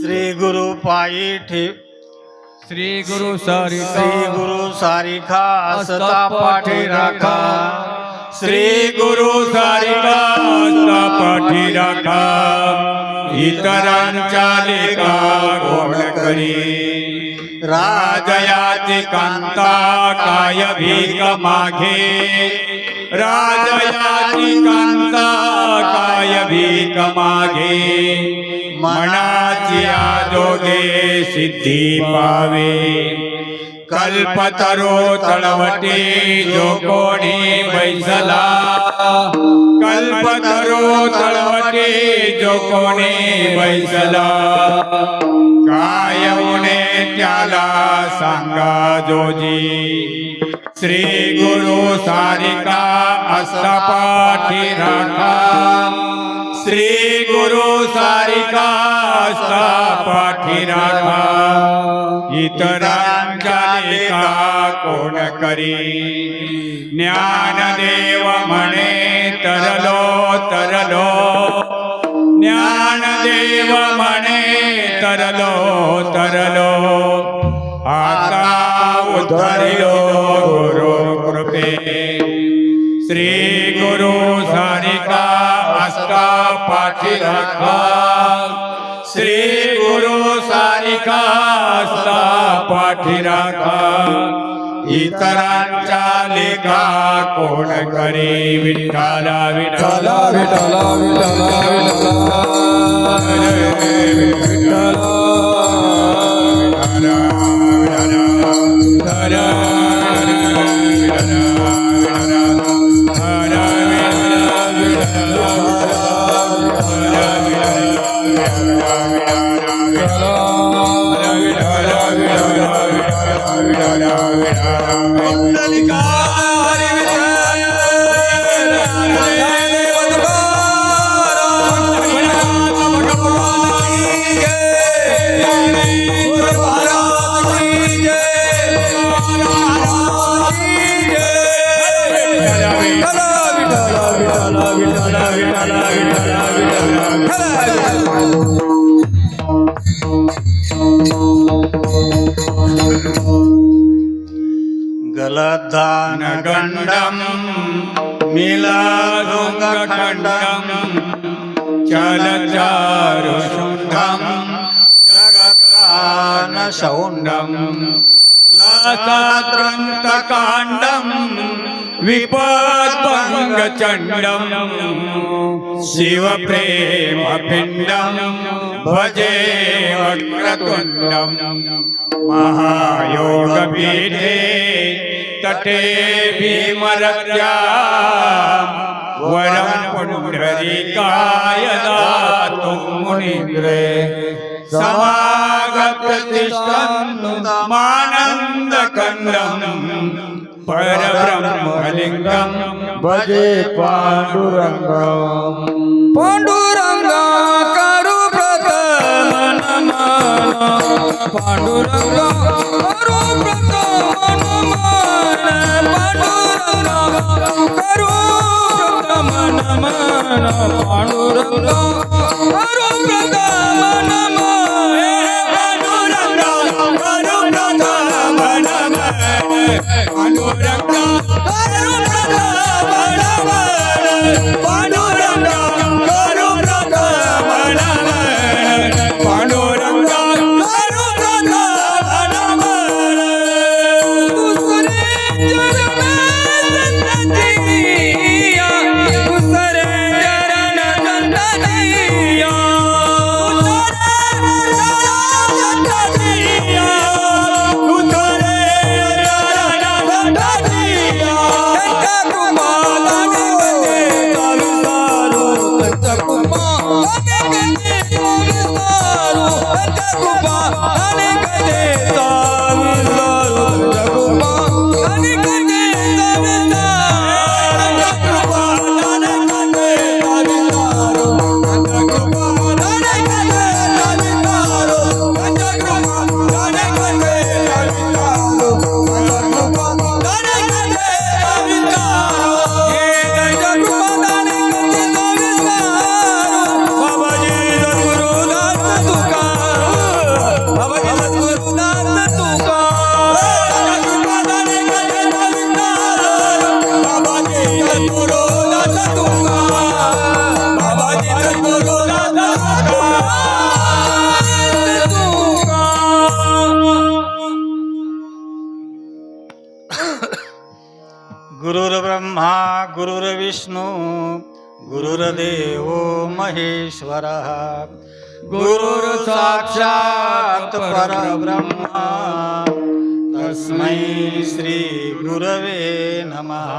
श्री गुरु पायी ठेव श्री गुरु सारिका श्री गुरु सारिका असता पाठी राखा श्री गुरु सारिका असता पाठी राखा इतरांच्या लेखा कोण करी राजयाची कांता काय भीक मागे राजयाची कांता काय भीक मागे मनाची आजोगे सिद्धी पावे कल्पतरो तळवटी जो कोणी बैसला कल्पतरो तळवटी जो कोणी बैसला काय उणे त्याला सांगा जोजी श्री गुरु सारिका असता पाठी राखा श्री गुरु सारिका असता पाठी राखा इतरांच्या लेखा कोण करी ज्ञानदेव म्हणे तरलो तरलो ज्ञानदेव म्हणे तरलो तरलो आता उद्धरिलो गुरु कृपे श्री गुरु सारिका असता पाठी राखा श्री गुरु सारिका असता पाठी राखा इतरांच्या लेखा कोण करी विठ्ठला विठ्ठला विठ्ठला गलद्दान गंडम मिलादुंगखंडम चलचारुशुंडम जगत्कान शौंडम लतात्रंतकांडम विपद्भंगचंडम शिवप्रेमपिंडम भजे वक्रतुंडम महायोगपीठे तटे भीमरत्या वरं पुंडरीकाय दातुं मुनीन्द्रे समागततिष्ठन्तु मानन्दकन्दं परब्रह्मलिङ्गं भजे पाण्डुरङ्गं पाण्डुरङ्ग करु प्रथम नमः पाण्डुरङ्ग करु प्रथम करो प्रथम नमः पांडुरंग करो प्रथम नमः पांडुरंग करो प्रथम नमः पांडुरंग करो प्रथम नमः पांडुरंग करो प्रथम नमः पांडुरंग करो कृपा अनेक देता विंदारो त्यांच्या कृपा अनेक देता विंदारो त्यांच्या कृपा अनेक देता विंदारो त्यांच्या कृपा अनेक देता विंदारो त्यांच्या कृपा अनेक देता विंदारो त्यांच्या कृपा अनेक देता विंदारो हे त्यांच्या कृपा अनेक देता विंदारो बाबाजी सद्गुरुदास तुका बाबाजी सद्गुरुदास तुका त्यांच्या कृपा अनेक देता विंदारो बाबाजी सद्गुरुदास तुका बाबाजी सद्गुरुदास तुका गुरुर्ब्रह्मा गुरुर्विष्णू गुरुर्देव महेश्वरः गुरुर्साक्षात् परब्रह्मा तस्मै श्री गुरवे नमः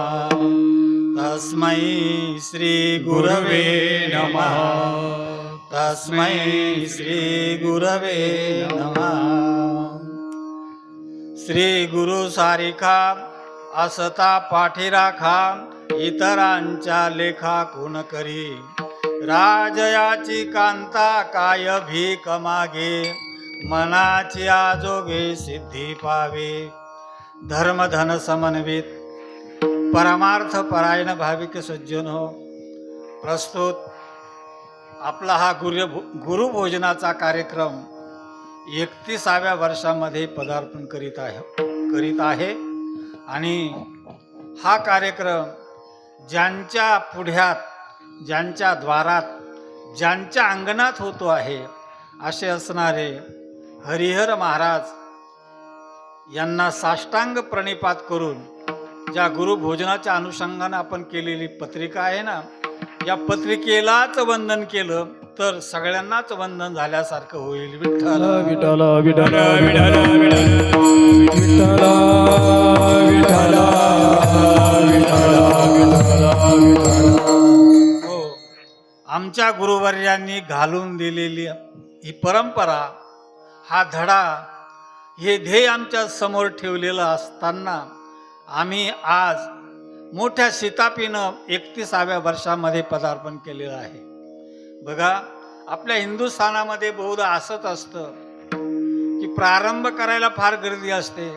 तस्मै श्री गुरवे नमः तस्मै श्री गुरवे नमः श्री गुरु सारिखा असता पाठीराखा इतरांच्या लेखा कोण करी राजयाची कांता काय भीक मागे मनाची आजोगे सिद्धी पावे धर्मधन समन्वित परमार्थ परायण भाविक सज्जन हो प्रस्तुत आपला हा गुरुभोजनाचा कार्यक्रम 31व्या वर्षामध्ये पदार्पण करीत आहे आणि हा कार्यक्रम ज्यांच्या पुढ्यात ज्यांच्या द्वारात ज्यांच्या अंगणात होतो आहे असे असणारे हरिहर महाराज यांना साष्टांग प्रणिपात करून ज्या गुरुभोजनाच्या अनुषंगाने आपण केलेली पत्रिका आहे ना या पत्रिकेलाच वंदन केलं तर सगळ्यांनाच वंदन झाल्यासारखं होईल विठ्ठल विठ्ठल विठ्ठल विठ्ठल विठ्ठल हो आमच्या गुरुवर्यांनी घालून दिलेली ही परंपरा हा धडा हे ध्येय आमच्या समोर ठेवलेलं असताना आम्ही आज मोठ्या शितापीनं 31व्या वर्षामध्ये पदार्पण केलेलं आहे. बघा आपल्या हिंदुस्थानामध्ये बहुधा असंच असतं की प्रारंभ करायला फार गर्दी असते.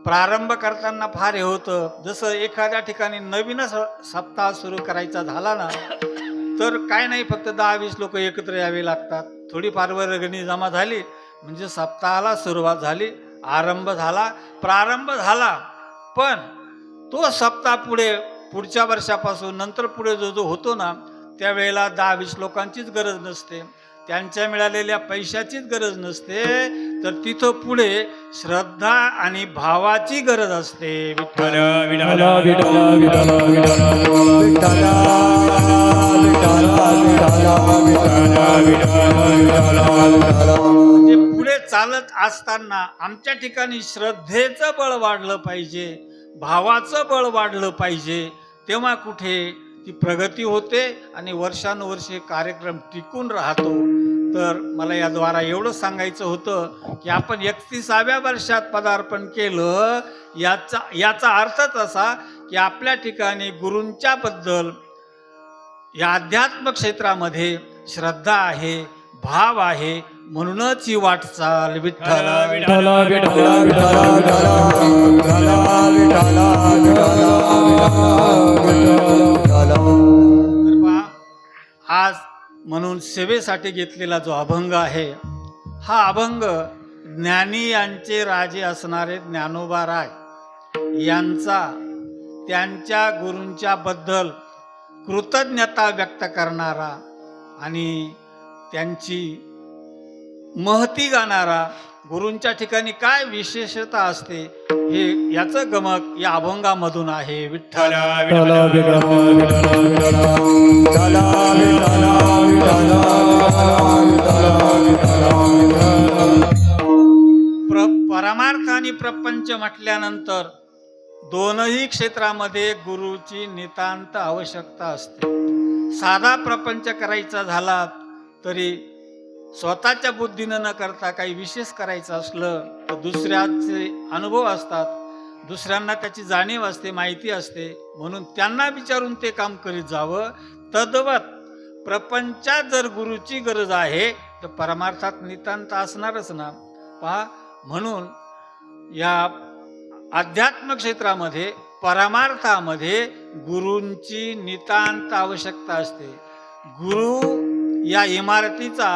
प्रारंभ करताना फार हे होतं जसं एखाद्या ठिकाणी नवीनच सप्ताह सुरू करायचा झाला ना तर काय नाही फक्त 10-20 लोक एकत्र यावे लागतात. थोडीफार वर्गणी जमा झाली म्हणजे सप्ताहाला सुरुवात झाली आरंभ झाला प्रारंभ झाला. पण तो सप्ताह पुढच्या वर्षापासून नंतर पुढे जो होतो ना त्यावेळेला 10-20 लोकांचीच गरज नसते त्यांच्या मिळालेल्या पैशाचीच गरज नसते तर तिथं पुढे श्रद्धा आणि भावाची गरज असते. विठ्ठल विठ्ठल विठ्ठल विठ्ठल विठ्ठल म्हणजे पुढे चालत असताना आमच्या ठिकाणी श्रद्धेचं बळ वाढलं पाहिजे भावाचं बळ वाढलं पाहिजे तेव्हा कुठे ती प्रगती होते आणि वर्षानुवर्षे कार्यक्रम टिकून राहतो. तर मला याद्वारा एवढं सांगायचं होतं की आपण 31व्या वर्षात पदार्पण केलं याचा अर्थच असा की आपल्या ठिकाणी गुरूंच्या बद्दल या अध्यात्म क्षेत्रामध्ये श्रद्धा आहे भाव आहे म्हणूनच ही वाटचाल विठ्ठल विठ्ठल विठ्ठल आज म्हणून सेवेसाठी घेतलेला जो अभंग आहे हा अभंग ज्ञानी यांचे राजे असणारे ज्ञानोबा राय यांचा त्यांच्या गुरूंच्या बद्दल कृतज्ञता व्यक्त करणारा आणि त्यांची महती गाणारा गुरूंच्या ठिकाणी काय विशेषता असते हे याचं गमक या अभंगामधून आहे. विठ्ठल परमार्थ आणि प्रपंच म्हटल्यानंतर दोनही क्षेत्रामध्ये गुरुची नितांत आवश्यकता असते. साधा प्रपंच करायचा झाला तरी स्वतःच्या बुद्धीनं न करता काही विशेष करायचं असलं तर दुसऱ्याचे अनुभव असतात, दुसऱ्यांना त्याची जाणीव असते, माहिती असते, म्हणून त्यांना विचारून ते काम करीत जावं. तद्वत प्रपंचात जर गुरुची गरज आहे तर परमार्थात नितांत असणारच ना. पहा, म्हणून या अध्यात्म क्षेत्रामध्ये परमार्थामध्ये गुरूंची नितांत आवश्यकता असते. गुरु या इमारतीचा,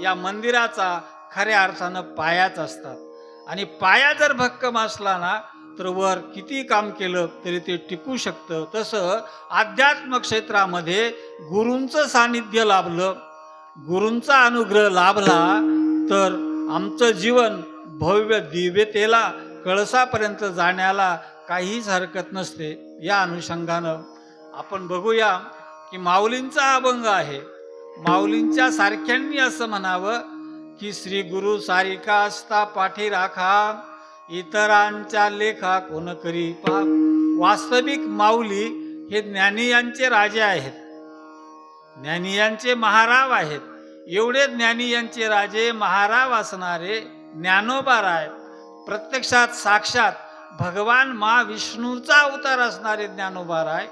या मंदिराचा खऱ्या अर्थानं पायाच असतात आणि पाया जर भक्कम असला ना तर वर किती काम केलं तरी ते टिकू शकतं. तसं अध्यात्म क्षेत्रामध्ये गुरूंचं सानिध्य लाभलं, गुरूंचा अनुग्रह लाभला तर आमचं जीवन भव्य दिव्यतेला, कळसापर्यंत जाण्याला काहीच हरकत नसते. या अनुषंगानं आपण बघूया की माऊलींचा अभंग आहे. माऊलींच्या सारख्यांनी असं म्हणावं की श्री गुरु सारिका असता पाठी राखा, इतरांच्या लेखा कोण करी. पहा, वास्तविक माऊली हे ज्ञानियांचे राजे आहेत, ज्ञानियांचे महाराव आहेत. एवढे ज्ञानियांचे राजे महाराव असणारे ज्ञानोबाराय प्रत्यक्षात साक्षात भगवान महाविष्णूचा अवतार असणारे ज्ञानोबाराय.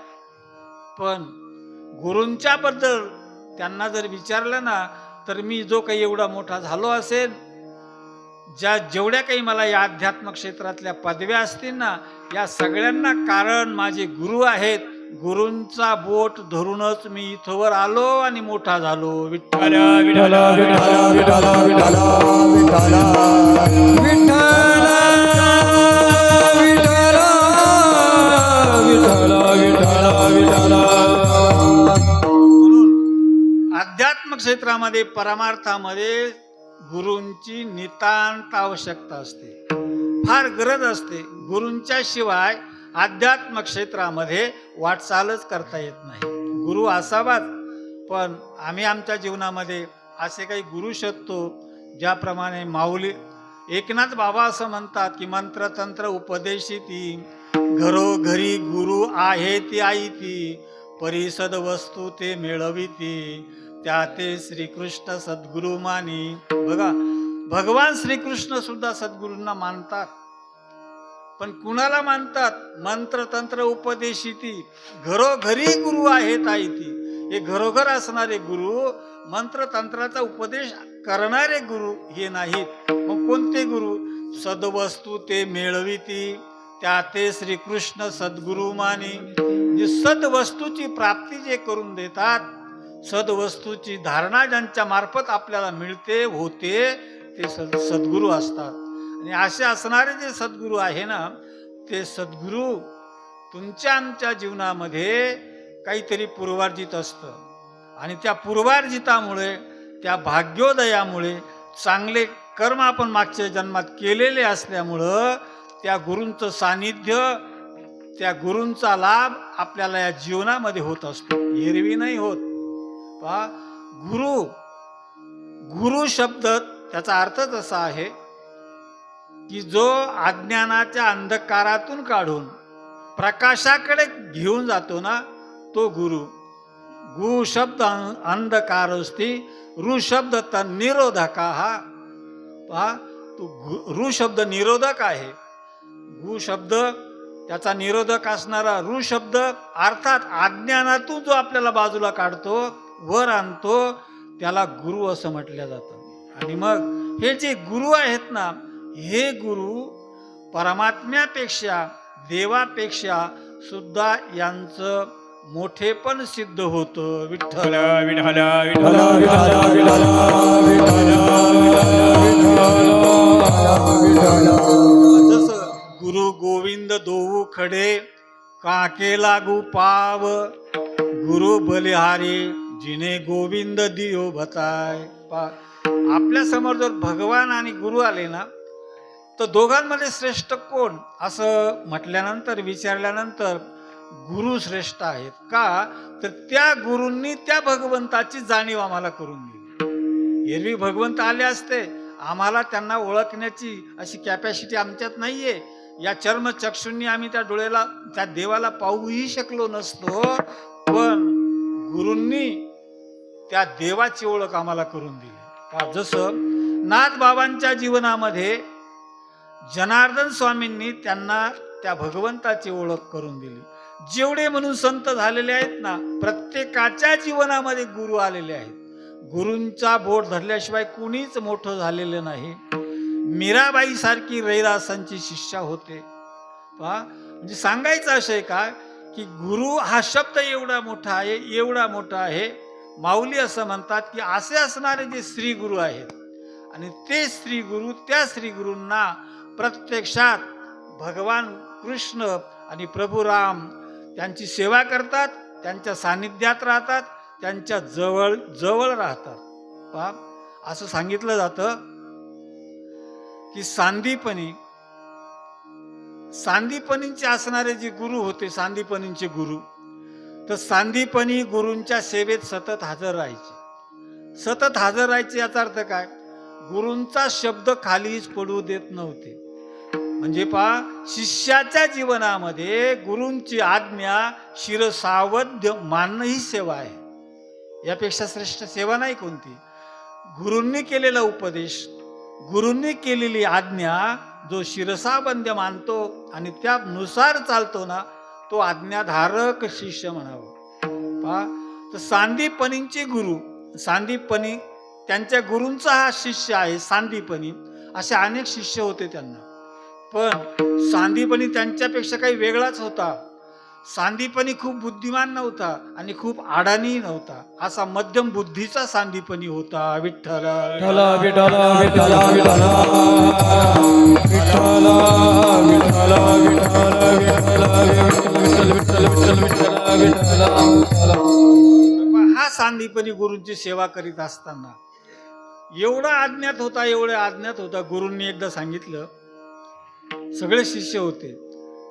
पण गुरूंच्या बद्दल त्यांना जर विचारलं ना तर मी जो काही एवढा मोठा झालो असेल, जेवढ्या काही मला या अध्यात्म क्षेत्रातल्या पदव्या असतील ना, या सगळ्यांना कारण माझे गुरु आहेत. गुरूंचा बोट धरूनच मी इथवर आलो आणि मोठा झालो. विठ्ठल विठ्ठल विठ्ठल विठ्ठल विठ्ठल विठ्ठल विठ्ठल विठ्ठल विठ्ठल. म्हणून अध्यात्म क्षेत्रामध्ये परमार्थामध्ये गुरूंची नितांत आवश्यकता असते, फार गरज असते. गुरूंच्या शिवाय अध्यात्म क्षेत्रामध्ये वाटचालच करता येत नाही. गुरु असावाच, पण आम्ही आमच्या जीवनामध्ये असे काही गुरु शोधतो ज्याप्रमाणे माऊली एकनाथ बाबा असं म्हणतात की मंत्र तंत्र उपदेशिती, घरोघरी गुरु आहे ती आई ती, परिसद वस्तू ते मिळविती, त्या ते श्रीकृष्ण सद्गुरु मानी. बघा, भगवान श्रीकृष्ण सुद्धा सद्गुरूंना मानतात. पण कुणाला मानतात? मंत्र तंत्र उपदेशिती, घरोघरी गुरु आहेत आई ती. हे घरोघर असणारे गुरु, मंत्र तंत्राचा उपदेश करणारे गुरु हे नाहीत. मग कोणते गुरु? सद्वस्तू ते मिळविती, त्या ते श्रीकृष्ण सद्गुरु मानी. जे सद्वस्तूची प्राप्ती जे करून देतात, सद्वस्तूची धारणा ज्यांच्या मार्फत आपल्याला मिळते, होते, ते सद्गुरू असतात. आणि असे असणारे जे सद्गुरू आहे ना, ते सद्गुरू तुमच्या आमच्या जीवनामध्ये काहीतरी पूर्वार्जित असतं आणि त्या पूर्वार्जितामुळे, त्या भाग्योदयामुळे, चांगले कर्म आपण मागच्या जन्मात केलेले असल्यामुळं त्या गुरूंचं सानिध्य, त्या गुरूंचा लाभ आपल्याला या जीवनामध्ये होत असतो, एरवी नाही होत. पहा, गुरु, गुरु शब्द त्याचा अर्थच असा आहे की जो अज्ञानाच्या अंधकारातून काढून प्रकाशाकडे घेऊन जातो ना, तो गुरु. गु शब्द अंधकार असती, रु शब्द तर निरोधका. हा पहा, तो रु शब्द निरोधक आहे. गु शब्द त्याचा निरोधक असणारा, रु शब्द अर्थात अज्ञानातून जो आपल्याला बाजूला काढतो, वर आणतो, त्याला गुरु असं म्हटलं जातं. आणि मग हे जे गुरु आहेत ना, हे गुरु परमात्म्यापेक्षा, देवापेक्षा सुद्धा यांचं मोठेपण सिद्ध होतं. विठ्ठल विठ्ठल विठ्ठल विठ्ठल विठ्ठल. जसं गुरु गोविंद दोऊ खडे, काके लागू पाव, गुरु बलिहारी जिने गोविंद दियो बताय. आपल्या समोर जर भगवान आणि गुरु आले ना, तर दोघांमध्ये श्रेष्ठ कोण असं म्हटल्यानंतर, विचारल्यानंतर गुरु श्रेष्ठ आहेत. का तर त्या गुरूंनी त्या भगवंताची जाणीव आम्हाला करून दिली. एरवी भगवंत आले असते, आम्हाला त्यांना ओळखण्याची अशी कॅपॅसिटी आमच्यात नाहीये. या चर्मचक्षुंनी आम्ही त्या डोळ्याला, त्या देवाला पाहूही शकलो नसतो. पण गुरूंनी त्या देवाची ओळख आम्हाला करून दिली. जसं नाथबाबांच्या जीवनामध्ये जनार्दन स्वामींनी त्यांना त्या भगवंताची ओळख करून दिली. जेवढे म्हणून संत झालेले आहेत ना, प्रत्येकाच्या जीवनामध्ये गुरु आलेले आहेत. गुरूंचा बोट धरल्याशिवाय कुणीच मोठं झालेलं नाही. मीराबाई सारखी रैदासांची शिष्या होते. म्हणजे सांगायचं असं काय की गुरु हा शब्द एवढा मोठा आहे, एवढा मोठा आहे. माऊली असं म्हणतात की असे असणारे जे श्री गुरु आहेत आणि ते श्री गुरु, त्या श्री गुरूंना प्रत्यक्षात भगवान कृष्ण आणि प्रभू राम त्यांची सेवा करतात, त्यांच्या सानिध्यात राहतात, त्यांच्या जवळ जवळ राहतात. पहा, असं सांगितलं जातं की सांदीपनीचे असणारे जे गुरु होते, सांदीपनीचे गुरु, तर सांदीपनी गुरूंच्या सेवेत सतत हजर राहायचे. सतत हजर राहायचे याचा अर्थ काय? गुरूंचा शब्द खालीच पडू देत नव्हते. म्हणजे पहा, शिष्याच्या जीवनामध्ये गुरूंची आज्ञा शिरसावध्य मानणं ही सेवा आहे. यापेक्षा श्रेष्ठ सेवा नाही कोणती. गुरूंनी केलेला उपदेश, गुरूंनी केलेली आज्ञा जो शिरसाबंद्य मानतो आणि त्यानुसार चालतो ना, तो आज्ञाधारक शिष्य म्हणावं. पहा, तर सांदीपनींचे गुरु, सांदीपनी त्यांच्या गुरूंचा हा शिष्य आहे. सांदीपनी असे अनेक शिष्य होते त्यांना, पण सांदीपनी त्यांच्यापेक्षा काही वेगळाच होता. सांदीपनी खूप बुद्धिमान नव्हता आणि खूप अडाणी नव्हता. असा मध्यम बुद्धीचा सांदीपनी होता. विठ्ठल विठ्ठल विठ्ठल विठ्ठल विठ्ठल विठ्ठल विठ्ठल विठ्ठल विठ्ठल. हा सांदीपनी गुरूंची सेवा करीत असताना एवढा अज्ञात होता, एवढा अज्ञात होता. गुरूंनी एकदा सांगितलं, सगळे शिष्य होते,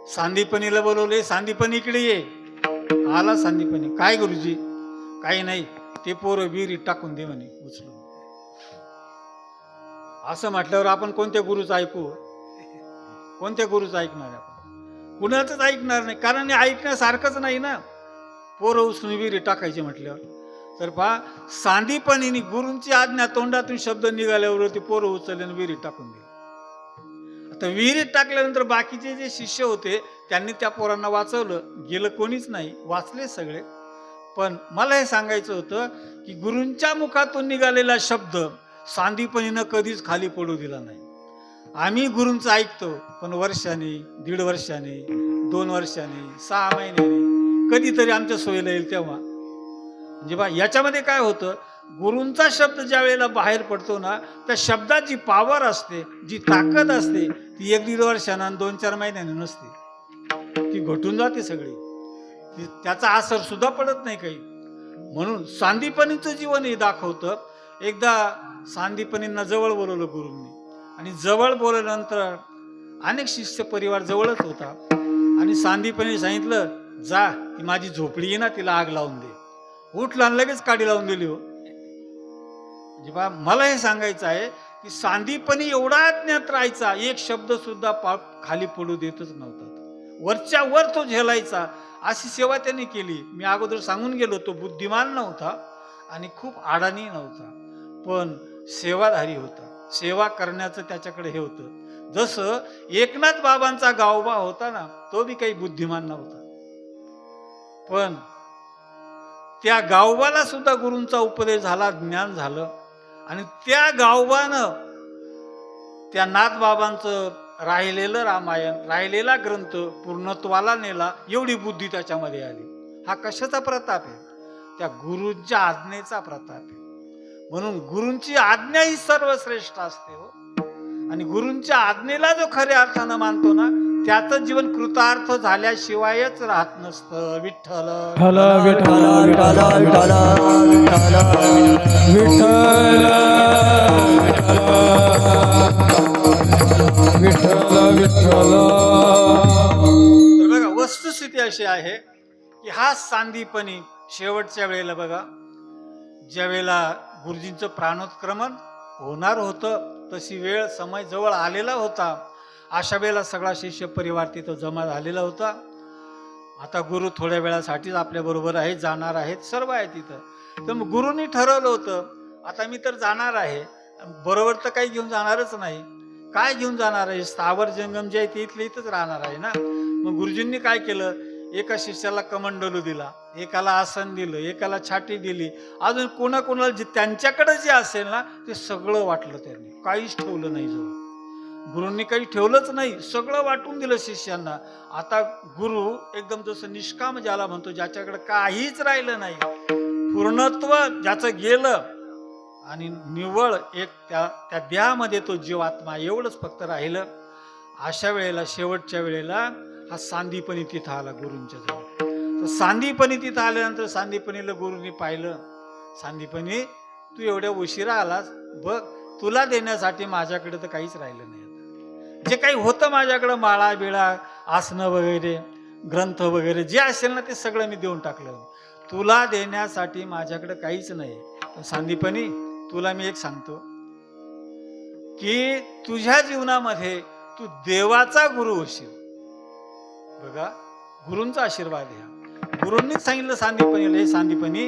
सांदीपनीला बोलवले, सांदीपनी इकडे ये. आला सांदीपनी. काय गुरुजी? काही नाही, ते पोरं विहिरीत टाकून दे म्हणे उचलून. असं म्हटल्यावर आपण कोणत्या गुरुचं ऐकू? कोणत्या गुरुचं ऐकणार आपण? कुणाचंच ऐकणार नाही, कारण हे ऐकण्यासारखंच नाही ना. पोरं उचलून विहिरीत टाकायचे म्हटल्यावर. तर पहा, सांदीपनीने गुरूंची आज्ञा तोंडातून शब्द निघाल्यावर ते पोरं उचलले आणि विहिरीत टाकून दिले. आता विहिरीत टाकल्यानंतर बाकीचे जे शिष्य होते त्यांनी त्या पोरांना वाचवलं. गेलं कोणीच नाही, वाचले सगळे. पण मला हे सांगायचं होतं की गुरूंच्या मुखातून निघालेला शब्द सांदीपनीनं कधीच खाली पडू दिला नाही. आम्ही गुरूंचं ऐकतो, पण वर्षाने, 1.5 वर्षाने, 2 वर्षाने, 6 महिन्याने, कधीतरी आमच्या सोयीला येईल तेव्हा. म्हणजे बा, याच्यामध्ये काय होतं, गुरूंचा शब्द ज्या वेळेला बाहेर पडतो ना, त्या शब्दाची पावर असते, जी ताकद असते, ती 1-1.5 वर्षांना 2-4 महिन्याने नसते. ती घटून जाते सगळी. त्याचा असर सुद्धा पडत नाही काही. म्हणून सांदीपनीचं जीवन हे दाखवतं. एकदा सांदीपनींना जवळ बोलवलं गुरूंनी, आणि जवळ बोलवल्यानंतर अनेक शिष्य परिवार जवळच होता, आणि सांदीपनी सांगितलं, जा, ती माझी झोपडी आहे ना, तिला आग लावून दे. उठला आणि लगेच काडी लावून दिली. हो, म्हणजे बा, मला हे सांगायचं आहे की सांदीपनी एवढा अज्ञात राहायचा, एक शब्द सुद्धा खाली पडू देतच नव्हता. वरच्या वर तो झेलायचा. अशी सेवा त्यांनी केली. मी अगोदर सांगून गेलो, तो बुद्धिमान नव्हता आणि खूप अडाणी नव्हता, पण सेवाधारी होता. सेवा करण्याचं त्याच्याकडे हे होतं. जसं एकनाथ बाबांचा गावबा होता ना, तो बी काही बुद्धिमान नव्हता, पण त्या गावबाला सुद्धा गुरूंचा उपदेश झाला, ज्ञान झालं, आणि त्या गावबानं त्या नाथबाबांचं राहिलेलं रामायण, राहिलेला ग्रंथ पूर्णत्वाला नेला. एवढी बुद्धी त्याच्यामध्ये आली. हा कशाचा प्रताप आहे? त्या गुरूंच्या आज्ञेचा प्रताप आहे. म्हणून गुरूंची आज्ञा ही सर्वश्रेष्ठ असते. हो, आणि गुरूंच्या आज्ञेला जो खऱ्या अर्थानं मानतो ना, त्याचं जीवन कृतार्थ झाल्याशिवायच राहत नसतं. विठ्ठल विठ्ठल विठ्ठल विठ्ठल विठ्ठल विठ्ठल विठ्ठल. तर बघा, वस्तुस्थिती अशी आहे की हा सांदीपनी शेवटच्या वेळेला बघा, ज्या वेळेला गुरुजींचं प्राणोत्क्रमण होणार होतं, तशी वेळ, समय जवळ आलेला होता. अशा वेळेला सगळा शिष्य परिवार तिथं जमा झालेला होता. आता गुरु थोड्या वेळासाठीच आपल्या बरोबर आहेत, जाणार आहेत, सर्व आहे तिथं. तर मग गुरुंनी ठरवलं होतं, आता मी तर जाणार आहे, बरोबर तर काही घेऊन जाणारच नाही. काय घेऊन जाणार आहे? स्थावर जंगम जे आहे ते इथलं इथंच राहणार आहे ना. मग गुरुजींनी काय केलं, एका शिष्याला कमंडलू दिला, एकाला आसन दिलं, एकाला छाटी दिली, अजून कोणाकोणाला जे त्यांच्याकडे जे असेल ना ते सगळं वाटलं. त्यांनी काहीच ठेवलं नाही. जवळ गुरूंनी काही ठेवलंच नाही, सगळं वाटून दिलं शिष्यांना. आता गुरु एकदम जसं निष्काम ज्याला म्हणतो, ज्याच्याकडे काहीच राहिलं नाही, पूर्णत्व ज्याचं गेलं आणि निव्वळ एक त्या देहामध्ये तो जीवात्मा एवढंच फक्त राहिलं. अशा वेळेला, शेवटच्या वेळेला हा सांदीपनी तिथं आला गुरूंच्या जवळ. तर सांदीपनी तिथं आल्यानंतर सांदीपनीला गुरूंनी पाहिलं. सांदीपनी, तू एवढ्या उशिरा आलास, बघ तुला देण्यासाठी माझ्याकडे तर काहीच राहिलं नाही. जे काही होतं माझ्याकडं, माळा बिळा, आसनं वगैरे, ग्रंथ वगैरे जे असेल ना ते सगळं मी देऊन टाकलं. तुला देण्यासाठी माझ्याकडे काहीच नाही. सांदीपनी, तुला मी एक सांगतो की तुझ्या जीवनामध्ये तू देवाचा गुरु होशील. बघा, गुरूंचा आशीर्वाद घ्या. गुरूंनीच सांगितलं सांदीपनीला, हे सांदीपनी,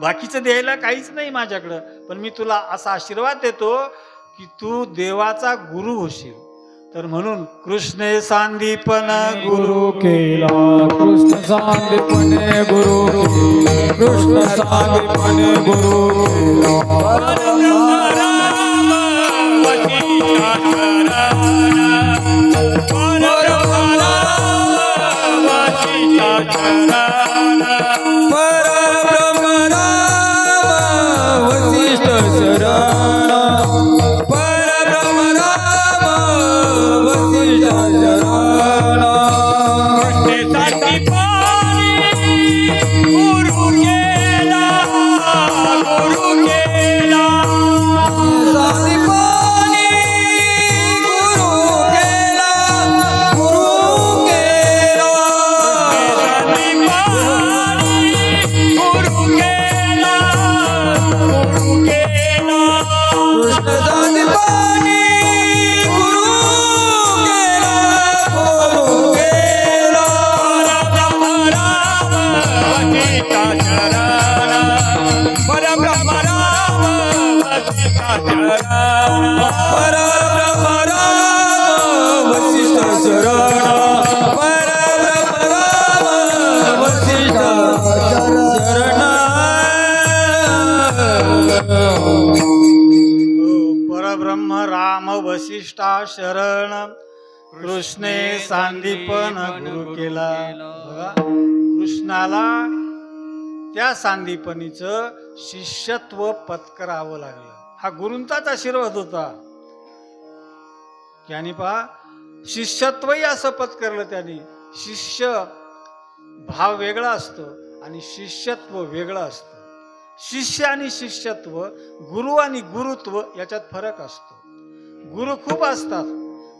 बाकीचं द्यायला काहीच नाही माझ्याकडं, पण मी तुला असा आशीर्वाद देतो की तू देवाचा गुरु होशील. तर म्हणून कृष्णे सांदीपन गुरु केला कृष्ण सांदीपने गुरु केला, कृष्ण सांदीपने गुरु केला. परब्रह्म राम वसिष्ठ शरण, परब्रह्म राम वसिष्ठ शरण. परब्रह्म राम वसिष्ठा शरण, कृष्णे सांदीपन गुरु केला. बघा, कृष्णाला त्या सांदीपनीचं शिष्यत्व पत्करावं लागलं. हा गुरूंचाच आशीर्वाद होता. त्याने पहा, शिष्यत्वही असं पत्करलं त्यांनी. शिष्य भाव वेगळा असतो आणि शिष्यत्व वेगळं असतं. शिष्य आणि शिष्यत्व, गुरु आणि गुरुत्व याच्यात फरक असतो. गुरु खूप असतात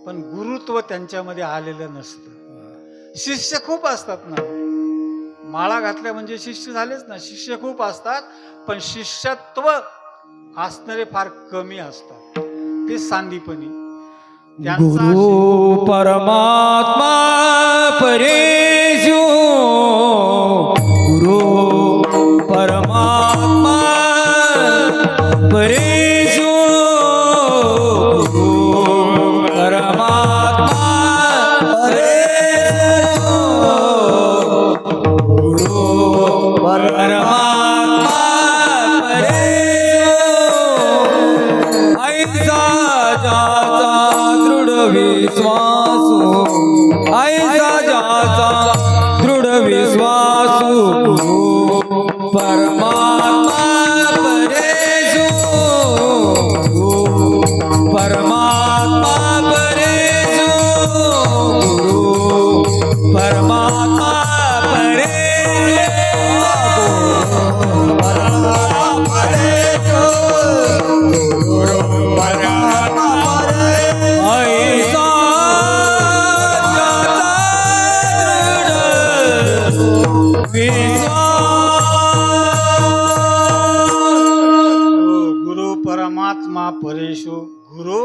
पण गुरुत्व त्यांच्यामध्ये आलेलं नसतं. शिष्य खूप असतात ना, माळा घातल्या म्हणजे शिष्य झालेच ना. शिष्य खूप असतात पण शिष्यत्व असणारे फार कमी असतात. ते सांदीपनी गुरु परमात्मा परेशु, गुरु परमात्मा परेशु, गुरु परमात्मा परेशु, गुरु परमात्मा परेशु. ऐसा जाचा दृढ विश्वासु, ऐसा जाचा दृढ विश्वासु, गुरु परमात्मा परेशु, गुरु परमात्मा परेशु, गुरु परमात्मा गुरु परमात्मा परेशु. गुरु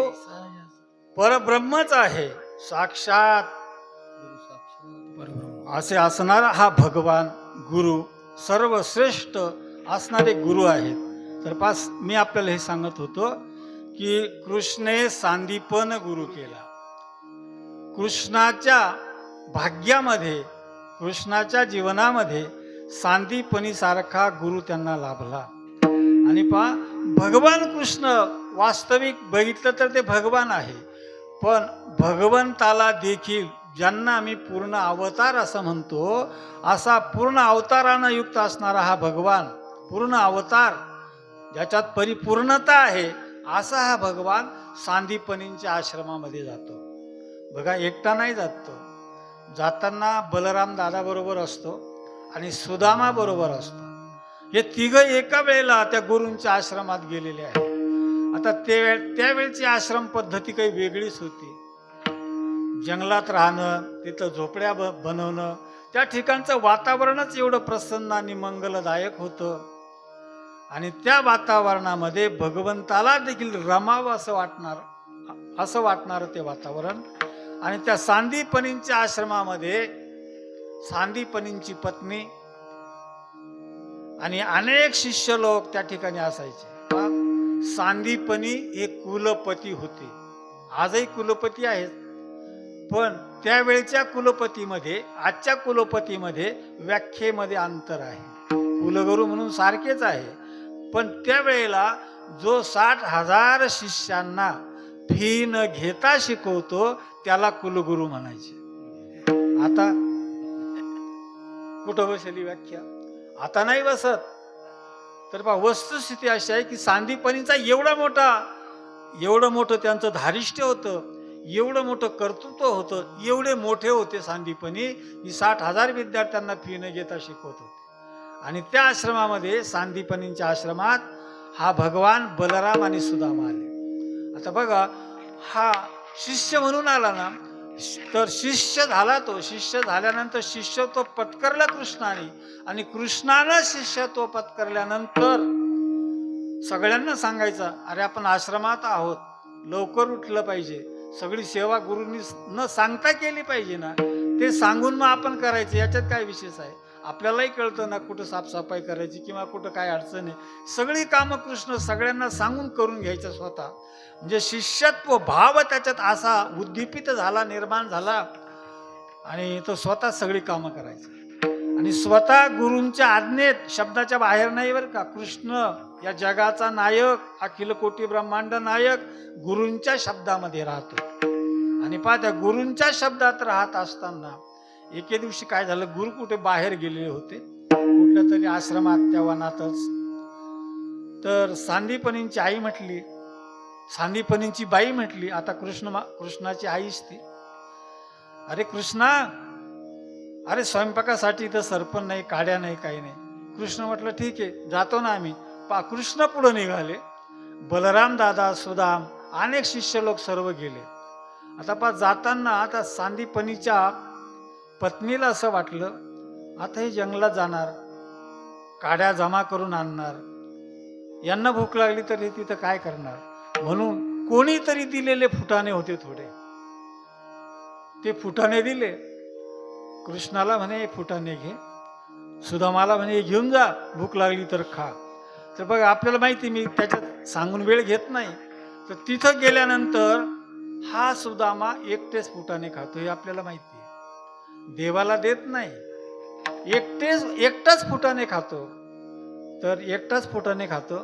परब्रह्मच आहे, साक्षात असे असणारा हा भगवान गुरु सर्वश्रेष्ठ असणारे गुरु आहेत. तर पास मी आपल्याला हे सांगत होतो की कृष्णे सांदीपन गुरु केला. कृष्णाच्या भाग्यामध्ये, कृष्णाच्या जीवनामध्ये सांदीपनीसारखा गुरु त्यांना लाभला. आणि पहा, भगवान कृष्ण वास्तविक बघितलं तर ते भगवान आहे, पण भगवंताला देखील ज्यांना आम्ही पूर्ण अवतार असं म्हणतो, असा पूर्ण अवतारानं युक्त असणारा हा भगवान, पूर्ण अवतार ज्याच्यात परिपूर्णता आहे, असा हा भगवान सांदीपनींच्या आश्रमामध्ये जातो. बघा, एकटा नाही जात तो. जाताना बलराम दादा बरोबर असतो आणि सुदामा बरोबर असतो. हे तिघं एका वेळेला त्या गुरूंच्या आश्रमात गेलेले आहेत. आता त्यावेळची आश्रम पद्धती काही वेगळीच होती. जंगलात राहणं, तिथं झोपड्या बनवणं, त्या ठिकाणचं वातावरणच एवढं प्रसन्न आणि मंगलदायक होतं. आणि त्या वातावरणामध्ये भगवंताला देखील रमावं असं वाटणार ते वातावरण. आणि त्या सांदीपनींच्या आश्रमामध्ये सांदीपनींची पत्नी आणि अनेक शिष्य लोक त्या ठिकाणी असायचे. सांदीपनी हे कुलपती होते. आजही कुलपती आहेत, पण त्यावेळच्या कुलपतीमध्ये आजच्या कुलपतीमध्ये व्याख्येमध्ये अंतर आहे. कुलगुरू म्हणून सारखेच आहे, पण त्यावेळेला जो 60,000 शिष्यांना फी न घेता शिकवतो त्याला कुलगुरू म्हणायचे. आता कुठं बसली व्याख्या? आता नाही बसत. तर पहा, वस्तुस्थिती अशी आहे की सांदीपनीचा एवढं मोठं त्यांचं धारिष्ट्य होतं, एवढं मोठं कर्तृत्व होतं, एवढे मोठे होते सांदीपनी की 60,000 विद्यार्थ्यांना फी न घेता शिकवत होते. आणि त्या आश्रमामध्ये, सांदीपनींच्या आश्रमात, हा भगवान बलराम आणि सुदामा आले. आता बघा, हा शिष्य म्हणून आला ना, तर शिष्य झाला. तो शिष्य झाल्यानंतर शिष्यत्व पत्करला कृष्णाने, आणि कृष्णानं शिष्यत्व पत्करल्यानंतर सगळ्यांना सांगायचं, अरे आपण आश्रमात आहोत, लवकर उठलं पाहिजे, सगळी सेवा गुरूंनी न सांगता केली पाहिजे ना. ते सांगून मग आपण करायचं, याच्यात काय विशेष आहे? आपल्यालाही कळतं ना कुठं साफसफाई करायची किंवा कुठं काय अडचण आहे. सगळी कामं कृष्ण सगळ्यांना सांगून करून घ्यायचं स्वतः. म्हणजे शिष्यत्व भाव त्याच्यात असा उद्दीपित झाला, निर्माण झाला, आणि तो स्वतः सगळी कामं करायचा. आणि स्वतः गुरूंच्या आज्ञेत, शब्दाच्या बाहेर नाही बरं का. कृष्ण या जगाचा नायक, अखिल कोटी ब्रह्मांड नायक गुरूंच्या शब्दामध्ये राहतो. आणि पहा, त्या गुरूंच्या शब्दात राहत असताना एके दिवशी काय झालं, गुरु कुठे बाहेर गेलेले होते, कुठल्या तरी आश्रमात, त्या वनातच. तर सांदीपनींची आई म्हटली, सांदीपनींची बाई म्हटली, आता कृष्णाची आईच ती, अरे कृष्णा, अरे स्वयंपाकासाठी इथं सरपण नाही, काड्या नाही, काही नाही. कृष्ण म्हटलं ठीक आहे, जातो ना आम्ही. कृष्ण पुढे निघाले. बलराम दादा, सुदाम, अनेक शिष्य लोक सर्व गेले. आता जाताना आता सांदीपनीच्या पत्नीला असं वाटलं, आता हे जंगलात जाणार, काड्या जमा करून आणणार, यांना भूक लागली तर हे तिथं काय करणार. म्हणून कोणीतरी दिलेले फुटाणे होते थोडे, ते फुटाणे दिले. कृष्णाला म्हणे फुटाणे घे, सुदामाला म्हणे घेऊन जा, भूक लागली तर खा. तर बघा, आपल्याला माहिती, मी त्याच्यात सांगून वेळ घेत नाही. तर तिथं गेल्यानंतर हा सुदामा एकटेच फुटाणे खातो, हे आपल्याला माहिती आहे. देवाला देत नाही, एकटाच फुटाणे खातो. तर एकटाच फुटाणे खातो.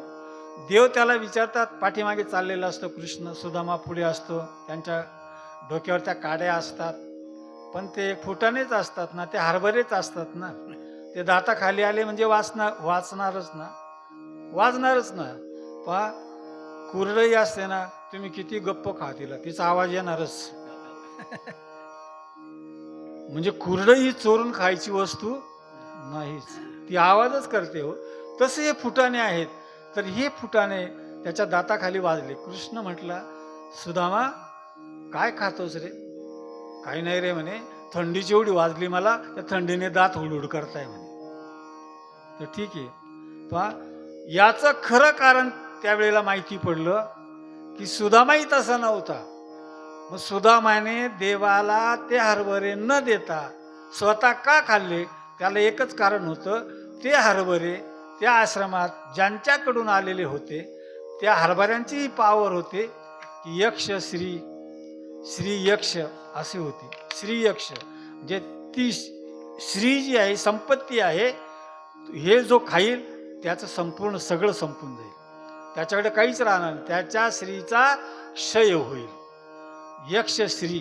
देव त्याला विचारतात, पाठीमागे चाललेला असतो कृष्ण, सुदामा पुढे असतो, त्यांच्या डोक्यावर त्या काड्या असतात, पण ते फुटाणेच असतात ना, ते हरभरेच असतात ना. ते दाताखाली आले म्हणजे वाचणारच ना. पहा, कुरडई असते ना, तुम्ही किती गप्प खा तिचा आवाज येणारच. म्हणजे कुरडई ही चोरून खायची वस्तू नाहीच, ती आवाजच करते हो. तसे हे फुटाणे आहेत. तर हे फुटाणे त्याच्या दाताखाली वाजले. कृष्ण म्हटला, सुदामा काय खातोस रे? काही नाही रे म्हणे, थंडीची एवढी वाजली मला, त्या थंडीने दात हुडहुड करताय म्हणे. तर ठीक आहे. पहा, याचं खरं कारण त्यावेळेला माहिती पडलं की सुदामाही तसा नव्हता. मग सुदामाने देवाला ते हरभरे न देता स्वतः का खाल्ले? त्याला एकच कारण होतं, ते हरभरे त्या आश्रमात ज्यांच्याकडून आलेले होते त्या हरभऱ्यांची पावर होते की यक्ष श्री यक्ष असे होते. श्री यक्ष म्हणजे ती श्री जी आहे, संपत्ती आहे, हे जो खाईल त्याचं संपूर्ण सगळं संपून जाईल, त्याच्याकडे काहीच राहणार नाही, त्याच्या श्रीचा क्षय होईल. यक्ष श्री.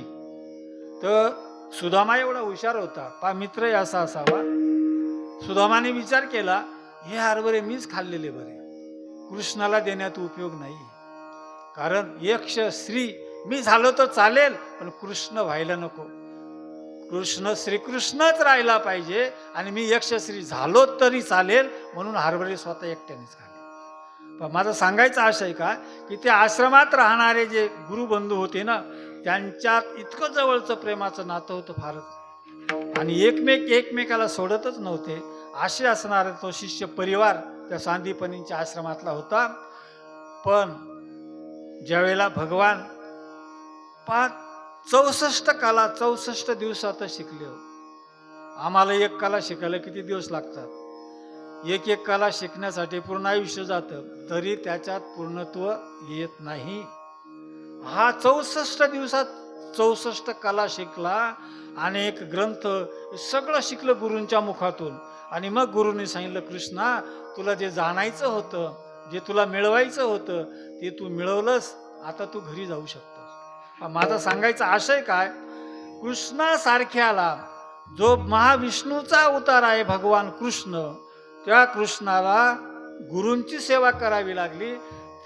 तर सुदामा एवढा हुशार होता, पा मित्र असा असावा. सुदामाने विचार केला, हे हरभरे मीच खाल्लेले बरे, कृष्णाला देण्यात उपयोग नाही, कारण यक्ष श्री मी झालो तर चालेल पण कृष्ण व्हायला नको. कृष्ण श्रीकृष्णच राहिला पाहिजे आणि मी यक्षश्री झालो तरी चालेल, म्हणून हरभरे स्वतः एकट्यानेच खाल्ले. पण माझा सांगायचा आशय काय की ते आश्रमात राहणारे जे गुरुबंधू होते ना, त्यांच्यात इतकं जवळचं प्रेमाचं नातं होतं फारच, आणि एकमेकाला सोडतच नव्हते. असे असणारा तो शिष्य परिवार त्या सांदीपनींच्या आश्रमातला होता. पण ज्यावेळेला भगवान 64 कला 64 दिवसातच शिकले हो. आम्हाला एक कला शिकायला किती दिवस लागतात, एक कला शिकण्यासाठी पूर्ण आयुष्य जातं, तरी त्याच्यात पूर्णत्व येत नाही. हा 64 दिवसात 64 कला शिकला, अनेक ग्रंथ सगळं शिकलं गुरूंच्या मुखातून. आणि मग गुरुने सांगितलं, कृष्णा तुला जे जाणायचं होतं, जे तुला मिळवायचं होतं ते तू मिळवलंस, आता तू घरी जाऊ शकतोस. माझा सांगायचा आशय काय, कृष्णासारख्याला जो महाविष्णूचा अवतार आहे भगवान कृष्ण, त्या कृष्णाला गुरूंची सेवा करावी लागली,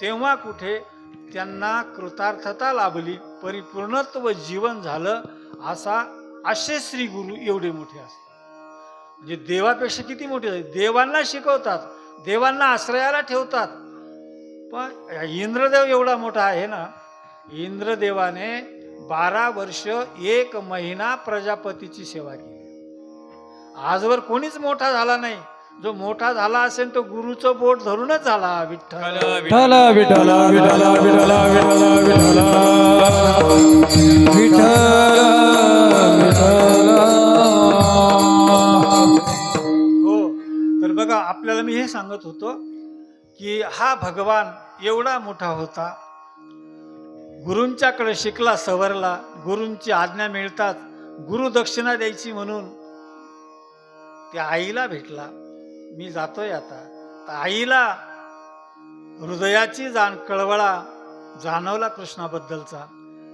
तेव्हा कुठे त्यांना कृतार्थता लाभली, परिपूर्णत्व जीवन झालं. असे श्री गुरु एवढे मोठे असतात, म्हणजे देवापेक्षा किती मोठे आहेत. देवांना शिकवतात, देवांना आश्रयाला ठेवतात. पण इंद्रदेव एवढा मोठा आहे ना, इंद्रदेवाने 12 वर्ष 1 महिना प्रजापतीची सेवा केली. आजवर कोणीच मोठा झाला नाही. जो मोठा झाला असेल तो गुरुचं बोट धरूनच झाला. विठ्ठल विठ्ठल विठ्ठल विठ्ठल विठ्ठल विठ्ठल विठ्ठल हो. तर बघा, आपल्याला मी हे सांगत होतो की हा भगवान एवढा मोठा होता, गुरूंच्याकडे शिकला, सवरला. गुरूंची आज्ञा मिळतात गुरु दक्षिणा द्यायची म्हणून त्या आईला भेटला. मी जातोय आता. तर आईला हृदयाची कळवळा जाणवला कृष्णाबद्दलचा.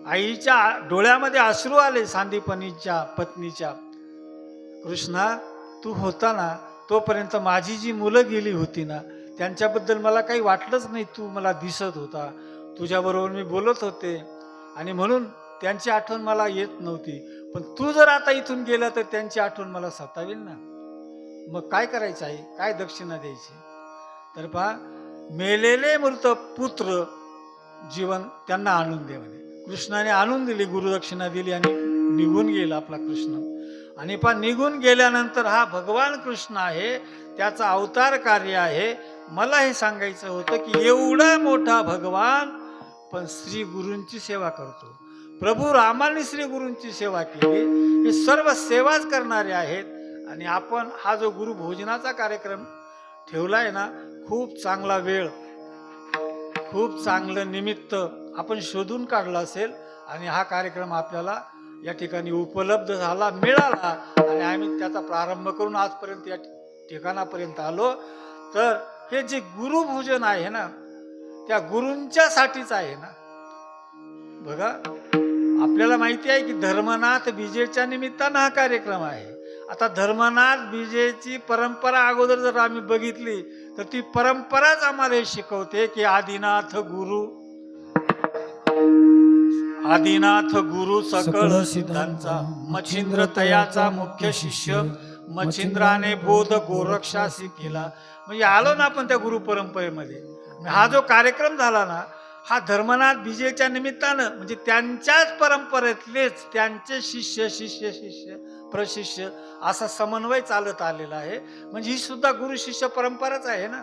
आईच्या डोळ्यामध्ये अश्रू आले सांदीपनीच्या पत्नीच्या. कृष्णा तू होता ना, तोपर्यंत माझी जी मुलं गेली होती ना, त्यांच्याबद्दल मला काही वाटलंच नाही. तू मला दिसत होता, तुझ्याबरोबर मी बोलत होते, आणि म्हणून त्यांची आठवण मला येत नव्हती. पण तू जर आता इथून गेला तर त्यांची आठवण मला सतावेल ना. मग काय करायचं आहे, काय दक्षिणा द्यायची. तर पहा, मेलेले मृत पुत्र जीवन त्यांना आणून दे म्हणे. कृष्णाने आणून दिली, गुरुदक्षिणा दिली आणि निघून गेला आपला कृष्ण. आणि पहा, निघून गेल्यानंतर हा भगवान कृष्ण आहे, त्याचा अवतार कार्य आहे. मला हे सांगायचं होतं की एवढा मोठा भगवान पण श्री गुरूंची सेवा करतो. प्रभू रामाने श्री गुरूंची सेवा केली. हे सर्व सेवाच करणारे आहेत. आणि आपण हा जो गुरु भोजनाचा कार्यक्रम ठेवलाय ना, खूप चांगला वेळ, खूप चांगलं निमित्त आपण शोधून काढलं असेल, आणि हा कार्यक्रम आपल्याला या ठिकाणी उपलब्ध झाला, मिळाला, आणि आम्ही त्याचा प्रारंभ करून आजपर्यंत या ठिकाणापर्यंत आलो. तर हे जे गुरुभोजन आहे ना, त्या गुरूंच्यासाठीच आहे ना. बघा, आपल्याला माहिती आहे की धर्मनाथ बीजेच्या निमित्तानं हा कार्यक्रम आहे. आता धर्मनाथ बीजेची परंपरा अगोदर जर आम्ही बघितली तर ती परंपराच आम्हाला हे शिकवते की आदिनाथ गुरु सकळ सिद्धांचा, मच्छिंद्र तयाचा मुख्य शिष्य, मच्छिंद्राने बोध गोरक्षासी केला. म्हणजे आलो ना आपण त्या गुरु परंपरेमध्ये. हा जो कार्यक्रम झाला ना, हा धर्मनाथ बीजेच्या निमित्तानं, म्हणजे त्यांच्याच परंपरेतलेच त्यांचे शिष्य शिष्य शिष्य प्रशिष्य असा समन्वय चालत आलेला आहे. म्हणजे ही सुद्धा गुरु शिष्य परंपराच आहे ना.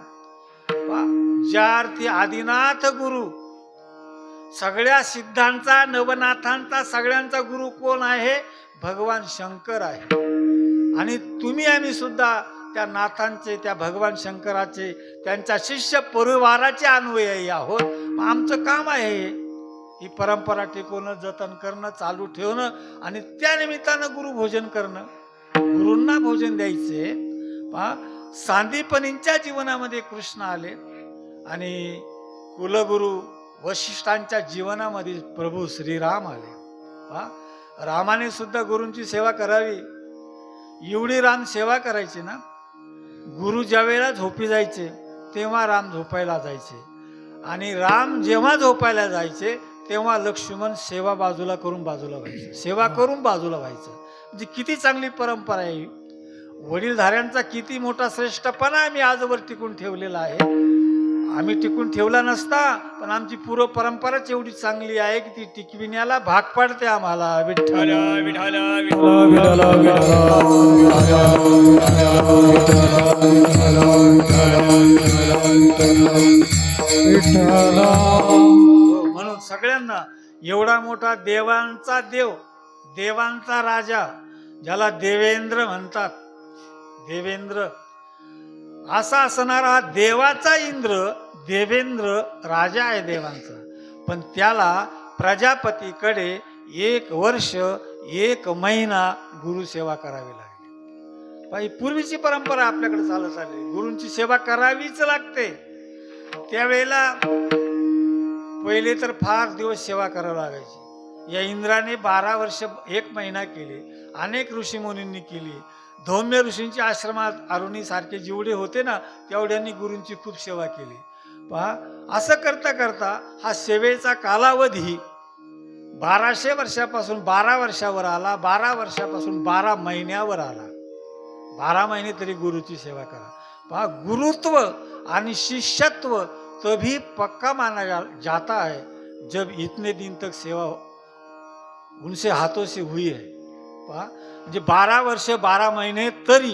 ज्या अर्थी आदिनाथ गुरु, सगळ्या सिद्धांचा, नवनाथांचा, सगळ्यांचा गुरु कोण आहे? भगवान शंकर आहे. आणि तुम्ही आम्ही सुद्धा त्या नाथांचे, त्या भगवान शंकराचे, त्यांच्या शिष्य परिवाराचे अनुयायी आहोत. मग आमचं काम आहे ही परंपरा टिकवणं, जतन करणं, चालू ठेवणं आणि त्या निमित्तानं गुरुभोजन करणं, गुरूंना भोजन द्यायचे. पहा, सांदीपनींच्या जीवनामध्ये कृष्ण आले आणि कुलगुरू वशिष्ठांच्या जीवनामध्ये प्रभू श्रीराम आले. पहा, रामाने सुद्धा गुरूंची सेवा करावी. एवढी राम सेवा करायची ना, गुरु ज्या वेळेला झोपी जायचे तेव्हा राम झोपायला जायचे आणि राम जेव्हा झोपायला जायचे तेव्हा लक्ष्मण सेवा बाजूला करून बाजूला व्हायचं, सेवा करून बाजूला व्हायचं. म्हणजे किती चांगली परंपरा आहे. वडीलधाऱ्यांचा किती मोठा श्रेष्ठपणा आम्ही आजवर टिकून ठेवलेला आहे. आम्ही टिकून ठेवला नसता, पण आमची पूर्व परंपराच एवढी चांगली आहे की ती टिकविण्याला भाग पडते आम्हाला. विठ्ठल विठ्ठल म्हणून सगळ्यांना एवढा मोठा देवांचा देव, देवांचा राजा, ज्याला देवेंद्र म्हणतात, देवेंद्र असा असणारा हा देवाचा इंद्र, देवेंद्र राजा आहे देवांचा. पण त्याला प्रजापतीकडे 1 वर्ष 1 महिना गुरुसेवा करावी लागली. ही पूर्वीची परंपरा आपल्याकडे चालत आली. गुरूंची सेवा करावीच लागते. त्यावेळेला पहिले तर फार दिवस सेवा करावी लागायची. या इंद्राने 12 वर्ष 1 महिना केली. अनेक ऋषीमुनींनी केली. धौम्य ऋषींच्या आश्रमात अरुणी सारखे जेवढे होते ना, तेवढ्यांनी गुरूंची खूप सेवा केली. पहा, असं करता करता हा सेवेचा कालावधी 1200 वर्षापासून 12 वर्षावर आला. 12 वर्षापासून 12 महिन्यावर आला. 12 महिने तरी गुरुची सेवा करा. पहा, गुरुत्व आणि शिष्यत्व तभी पक्का माना जाता है जब इतने दिन तक सेवा उनसे हाथों से हुई है. पहा, म्हणजे 12 वर्ष 12 महिने तरी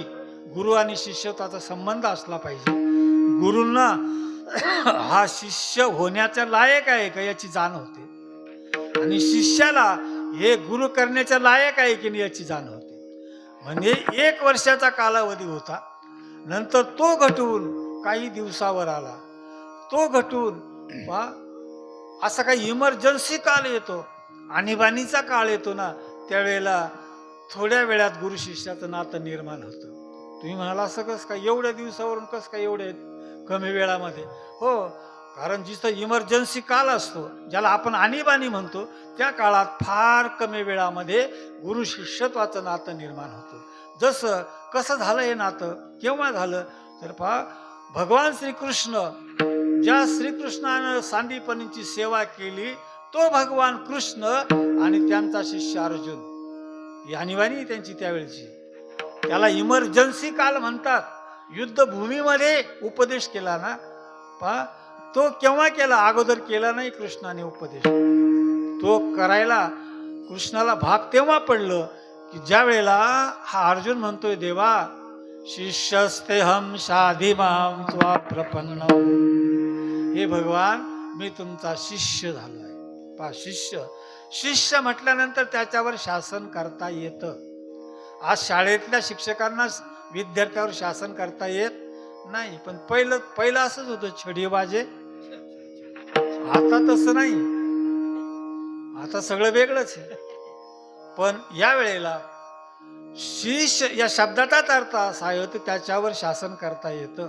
गुरु आणि शिष्यत्वाचा संबंध असला पाहिजे. गुरूंना हा शिष्य होण्याच्या लायक आहे का याची जाण होते आणि शिष्याला हे गुरु करण्याच्या लायक आहे की नाही याची जाण होते. म्हणजे 1 वर्षाचा कालावधी होता. नंतर तो घटून काही दिवसावर आला. तो घटून पहा, असा काही इमर्जन्सी काळ येतो, आणीबाणीचा काळ येतो ना, त्यावेळेला थोड्या वेळात गुरु शिष्याचं नातं निर्माण होतं. तुम्ही म्हणाला असं कसं काय, एवढ्या दिवसावरून कसं काय एवढे कमी वेळामध्ये? हो, कारण जिथं इमर्जन्सी काळ असतो, ज्याला आपण आणीबाणी म्हणतो, त्या काळात फार कमी वेळामध्ये गुरु शिष्यत्वाचं नातं निर्माण होतं. जसं कसं झालं हे नातं, केव्हा झालं तर पहा, भगवान श्रीकृष्ण, ज्या श्रीकृष्णानं सांदीपनीची सेवा केली तो भगवान कृष्ण आणि त्यांचा शिष्य अर्जुन, ही आणीबाणी त्यांची त्यावेळची. त्याला इमर्जन्सी काल म्हणतात. युद्धभूमीमध्ये उपदेश केला ना, पहा, तो केव्हा केला? अगोदर केला नाही कृष्णाने उपदेश. तो करायला कृष्णाला भाग तेव्हा पडलं की ज्या वेळेला हा अर्जुन म्हणतोय, देवा शिष्यस्तेहम शाधी माम त्वा प्रपन्नम. हे भगवान, मी तुमचा शिष्य झालोय. पहा, शिष्य शिष्य म्हटल्यानंतर त्याच्यावर शासन करता येतं. आज शाळेतल्या शिक्षकांना विद्यार्थ्यावर शासन करता येत नाही, पण पहिलं असंच होतं, छडी वाजे. आता तसं नाही, आता सगळं वेगळंच आहे. पण या वेळेला शिष्य या शब्दाचाच अर्थ असा आहे तर त्याच्यावर शासन करता येतं.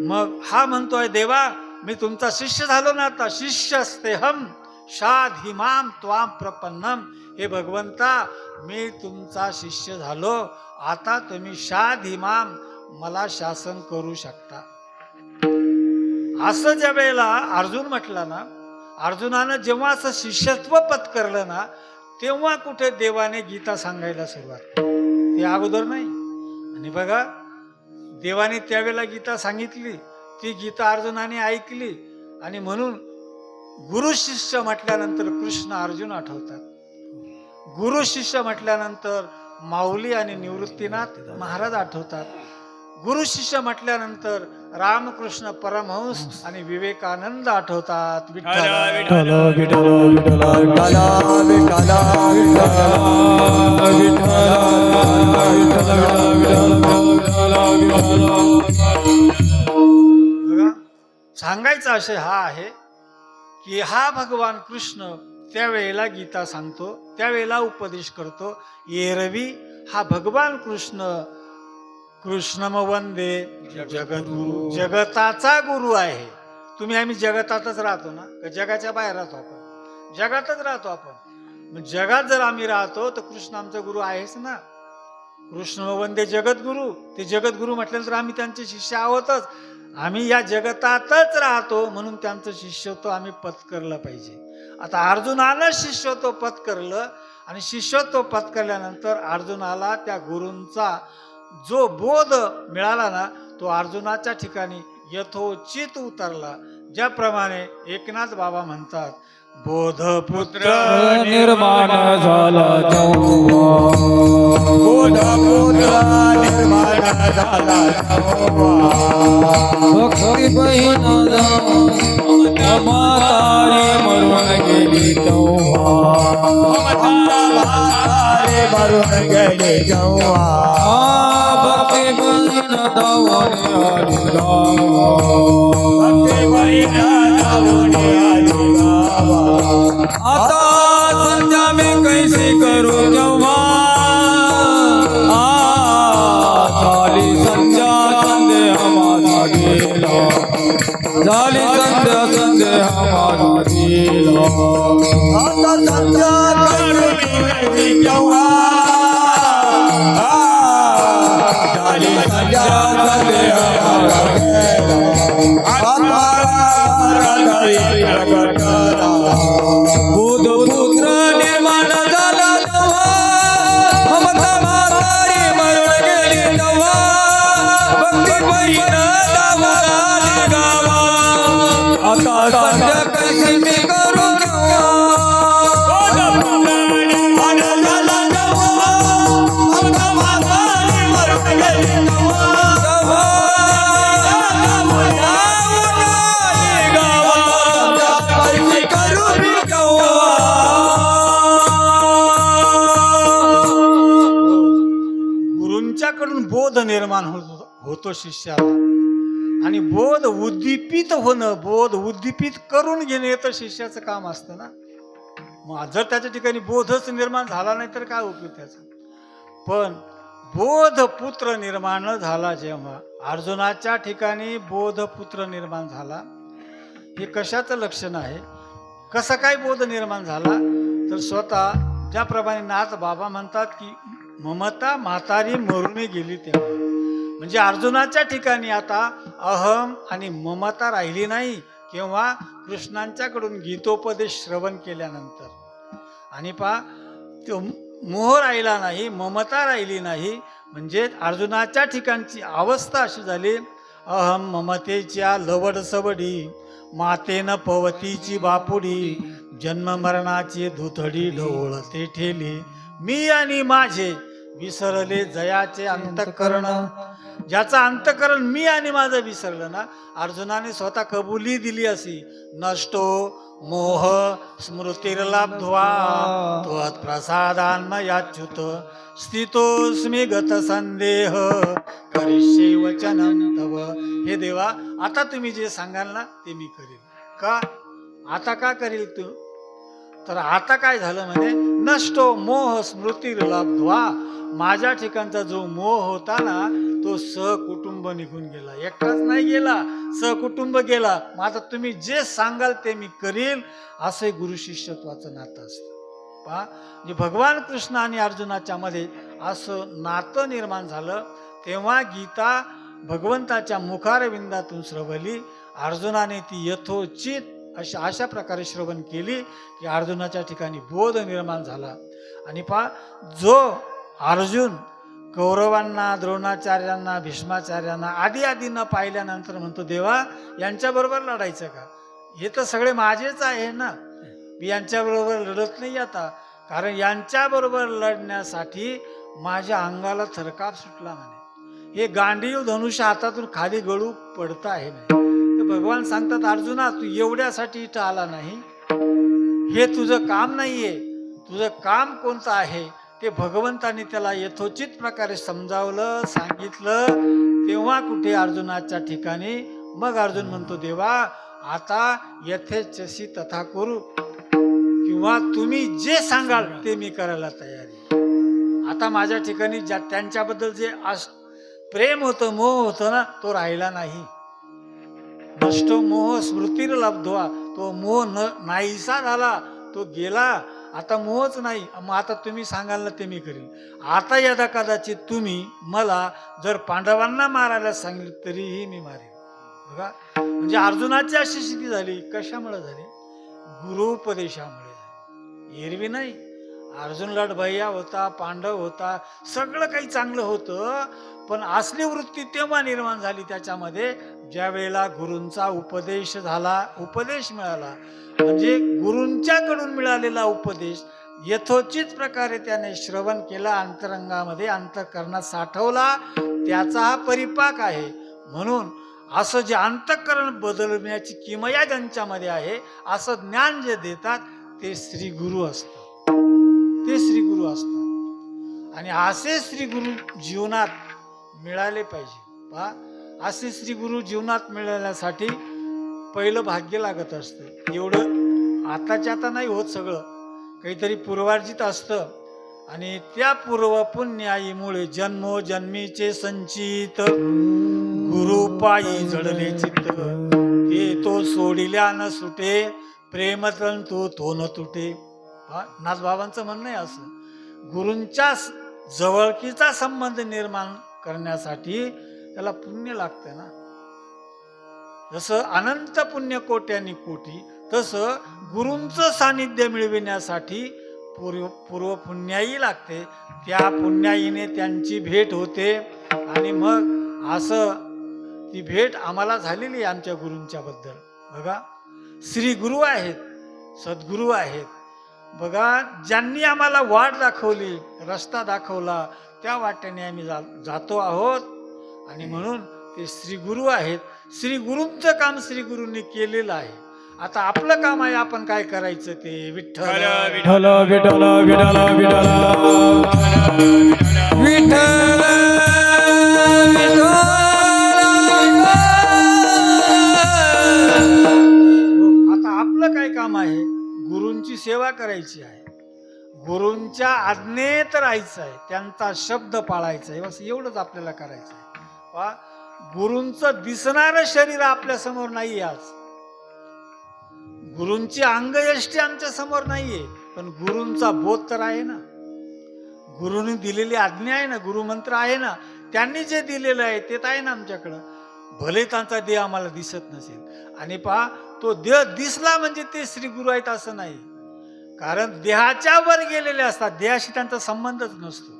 मग हा म्हणतोय, देवा मी तुमचा शिष्य झालो ना, आता शिष्यस्तेहम शाधिमाम त्वाम प्रपन्नम. हे भगवंता, मी तुमचा शिष्य झालो, आता तुम्ही शाधिमाम, मला शासन करू शकता. असं ज्या वेळेला अर्जुन म्हटला ना, अर्जुनानं जेव्हा असं शिष्यत्व पत्करलं ना, तेव्हा कुठे देवाने गीता सांगायला सुरुवात केली. ते अगोदर नाही. आणि बघा, देवाने त्यावेळेला गीता सांगितली, ती गीता अर्जुनाने ऐकली. आणि म्हणून गुरु शिष्य म्हटल्यानंतर कृष्ण अर्जुन आठवतात. गुरु शिष्य म्हटल्यानंतर माऊली आणि निवृत्तीनाथ महाराज आठवतात. गुरु शिष्य म्हटल्यानंतर रामकृष्ण परमहंस आणि विवेकानंद आठवतात. विठ्ठल विठ्ठल विठ्ठल विठ्ठल विठ्ठल विठ्ठल विठ्ठल बघा, सांगायचा आशय हा आहे की हा भगवान कृष्ण त्यावेळेला गीता सांगतो, त्यावेळेला उपदेश करतो. एरवी हा भगवान कृष्ण कृष्णम वंदे जगद्गुरु, जगताचा गुरु आहे. तुम्ही आम्ही जगतातच राहतो ना, का जगाच्या बाहेर राहतो आपण? जगातच राहतो आपण. मग जगात जर आम्ही राहतो तर कृष्ण आमचा गुरु आहेच ना. कृष्ण वंदे जगद्गुरु, ते जगद्गुरु म्हटल्यानंतर आम्ही त्यांचे शिष्य आहोतच. आम्ही या जगतातच राहतो म्हणून त्यांचं शिष्यत्व आम्ही पत्करलं पाहिजे. आता अर्जुनानं शिष्यत्व पत्करलं आणि शिष्यत्व पत्करल्यानंतर अर्जुनाला त्या गुरूंचा जो बोध मिळाला ना, तो अर्जुनाच्या ठिकाणी यथोचित उतरला. ज्याप्रमाणे एकनाथ बाबा म्हणतात, बोधपुत्र निर्माण झाला तेव्हा बोधपुत्र निर्माण झाला भक्ती बहीण म्हातारी मरून गेली तेव्हा मरून गेले जेव्हा भक्ती बहीण धावणे आली गावा. भक्ती बहीण धावणे आली गावा. आता संध्या मी कैसी करू जेव्हा झाली संध्या संदेह माझा गेला, झाली संध्या संदेह माझा गेला. आता संध्या करून जेव्हा झाली संध्या संदेह माझा गेला. बुधपुत्र निर्माण झाला तेव्हा ममता म्हातारी मरून गेली तेव्हा भक्ती बहीण धावली गावा. आता संध्या कैसी मी करू केव्हा गुरूंच्याकडून बोध निर्माण होतो शिष्याला. आणि बोध उद्दीपित होणं, बोध उद्दीपित करून घेणे हे तर शिष्याचं काम असतं ना. मग जर त्याच्या ठिकाणी बोधच निर्माण झाला नाही तर काय उपयोग त्याचा. पण बोधपुत्र निर्माण झाला जेव्हा, अर्जुनाच्या ठिकाणी बोधपुत्र निर्माण झाला, हे कशाचं लक्षण आहे? कसं काय बोध निर्माण झाला? तर स्वतः ज्याप्रमाणे नाथ बाबा म्हणतात की ममता म्हातारी मरून गेली तेव्हा, म्हणजे अर्जुनाच्या ठिकाणी आता अहम आणि ममता राहिली नाही. केव्हा? कृष्णांच्याकडून गीतोपदेश श्रवण केल्यानंतर. आणि तो मोह राहिला नाही, ममता राहिली नाही. म्हणजे अर्जुनाच्या ठिकाणची अवस्था अशी झाली, अहम ममतेच्या लवड सवडी, मातेनं पवतीची बापुडी, जन्म मरणाची धुथडी ढोळते ठेली, मी आणि माझे विसरले जयाचे अंतःकरण. ज्याचा अंतःकरण मी आणि माझं विसरलं ना, अर्जुनाने स्वतः कबुली दिली अशी, नष्टो मोह स्मृतिर्लब्ध्वा त्वत्प्रसादान्मयाच्युत स्थितोस्मि गत संदेह करिष्ये वचनं तव. हे देवा, आता तुम्ही जे सांगाल ना ते मी करेल. का? आता का करेल तू? तर आता काय झालं म्हणजे, नष्टो मोह स्मृतिर्लब्ध्वा, माझ्या ठिकाणचा जो मोह होता ना तो सहकुटुंब निघून गेला. एकटाच नाही गेला, सहकुटुंब गेला. मग आता तुम्ही जे सांगाल ते मी करील, असे गुरु शिष्यत्वाचं नातं असतं. पहा, म्हणजे भगवान कृष्ण आणि अर्जुनाच्या मध्ये असं नातं निर्माण झालं. तेव्हा गीता भगवंताच्या मुखारविंदातून श्रवली. अर्जुनाने ती यथोचित अशा प्रकारे श्रवण केली की अर्जुनाच्या ठिकाणी बोध निर्माण झाला. आणि पहा, जो अर्जुन कौरवांना, द्रोणाचार्यांना, भीष्माचार्यांना आधी न पाहिल्यानंतर म्हणतो, देवा यांच्याबरोबर लढायचं का? हे तर सगळे माझेच आहे ना, मी यांच्याबरोबर लढत नाही आता, कारण यांच्याबरोबर लढण्यासाठी माझ्या अंगाला थरकाप सुटला म्हणे. हे गांडीव धनुष्य हातातून खाली गळू पडत आहे म्हणे. तर भगवान सांगतात, अर्जुना तू एवढ्यासाठी इथं आला नाही, हे तुझं काम नाहीये. तुझं काम कोणतं आहे ते भगवंताने त्याला यथोचित प्रकारे समजावलं, सांगितलं. तेव्हा कुठे अर्जुनाच्या ठिकाणी मग अर्जुन म्हणतो, देवा आता यथेच्छसी तथा करू, किंवा तुम्ही जे सांगाल ते मी करायला तयार आहे. आता माझ्या ठिकाणी त्यांच्याबद्दल जे प्रेम होतं, मोह होतं ना, तो राहिला नाही. नष्टो मोह स्मृतीर लब्ध्वा, तो मोह नाहीसा झाला, तो गेला. आता मोहच नाही. मग आता तुम्ही सांगाल ना ते मी करीन. आता यदा कदाचित तुम्ही मला जर पांडवांना मारायला सांगितलं तरीही मी मारेन. बघा, म्हणजे अर्जुनाची अशी स्थिती झाली. कशामुळे झाली? गुरुपदेशामुळे झाली, एरवी नाही. अर्जुन लढभैया होता, पांडव होता, सगळं काही चांगलं होतं, पण असली वृत्ती तेव्हा निर्माण झाली त्याच्यामध्ये ज्या वेळेला गुरूंचा उपदेश झाला, उपदेश मिळाला. म्हणजे गुरूंच्याकडून मिळालेला उपदेश यथोचित प्रकारे त्याने श्रवण केला, अंतरंगामध्ये अंतःकरणात साठवला, त्याचा हा परिपाक आहे. म्हणून असं जे अंतःकरण बदलण्याची किमया ज्यांच्यामध्ये आहे, असं ज्ञान जे देतात ते श्री गुरु असतात, ते श्री गुरु असतात. आणि असे श्री गुरु जीवनात मिळाले पाहिजे. पहा, असे श्री गुरु जीवनात मिळवण्यासाठी पहिलं भाग्य लागत असतं. एवढं आताच्या आता नाही होत, सगळं काहीतरी पूर्वार्जित असतं. आणि त्या पूर्व पुण्याईमुळे जन्मोजन्मीचे संचित गुरुपायी जडले चित्त, ते तो सोडिल्या न सुटे, प्रेमतंतू तो न तुटे. नाथबाबांचं म्हणणं आहे असं. गुरूंच्या जवळकीचा संबंध निर्माण करण्यासाठी त्याला पुण्य लागतं ना. जसं अनंत पुण्य कोट्यानी कोटी, तसं गुरूंचं सानिध्य मिळविण्यासाठी पूर्व पुण्याई लागते. त्या पुण्याईने त्यांची भेट होते. आणि मग असं ती भेट आम्हाला झालेली आहे आमच्या गुरूंच्या बद्दल. बघा, श्री गुरु आहेत, सद्गुरू आहेत. बघा, ज्यांनी आम्हाला वाट दाखवली, रस्ता दाखवला, त्या वाटेने आम्ही जातो आहोत. आणि म्हणून ते श्री गुरु आहेत. श्री गुरूंचं काम श्री गुरूंनी केलेलं आहे. आता आपलं काम आहे, आपण काय करायचं ते. विठ्ठल विठ्ठल विठ्ठल विठ्ठल विठ्ठल विठ्ठल. आता आपलं काय काम आहे? गुरूंची सेवा करायची आहे, गुरूंच्या आज्ञेत राहायचं आहे, त्यांचा शब्द पाळायचा आहे. बस एवढंच आपल्याला करायचं आहे. गुरूंचं दिसणारं शरीर आपल्या समोर नाहीये आज. गुरूंची अंगयष्टी आमच्या समोर नाहीये, पण गुरूंचा बोध तर आहे ना. गुरूंनी दिलेली आज्ञा आहे ना, गुरुमंत्र आहे ना, त्यांनी जे दिलेलं आहे ते तर आहे ना आमच्याकडं. भले त्यांचा देह आम्हाला दिसत नसेल. आणि पहा, तो देह दिसला म्हणजे ते श्री गुरु आहेत असं नाही. कारण देहाच्या वर गेलेले असतात, देहाशी त्यांचा संबंधच नसतो.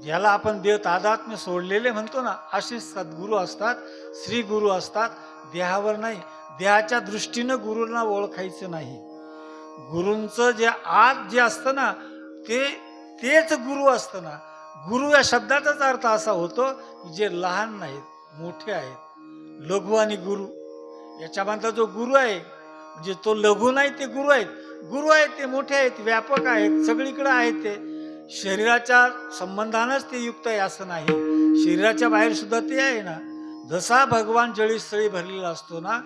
ज्याला आपण देह तादात्म्य सोडलेले म्हणतो ना, असे सद्गुरू असतात, श्री गुरु असतात. देहावर नाही, देहाच्या दृष्टीनं गुरूंना ओळखायचं नाही. गुरूंचं जे आत जे असतं ना, तेच गुरु असतं ना. गुरु या शब्दाचाच अर्थ असा होतो की जे लहान नाहीत, मोठे आहेत. लघु आणि गुरु याच्यामधला जो गुरु आहे, म्हणजे तो लघु नाही, ते गुरु आहेत. गुरु आहेत ते मोठे आहेत, व्यापक आहेत, सगळीकडे आहेत. ते शरीराच्या संबंधानच ते युक्त आहे असं नाही. शरीराच्या बाहेर सुद्धा ते आहे ना. जसा भगवान जळीस्थळी भरलेला असतो ना,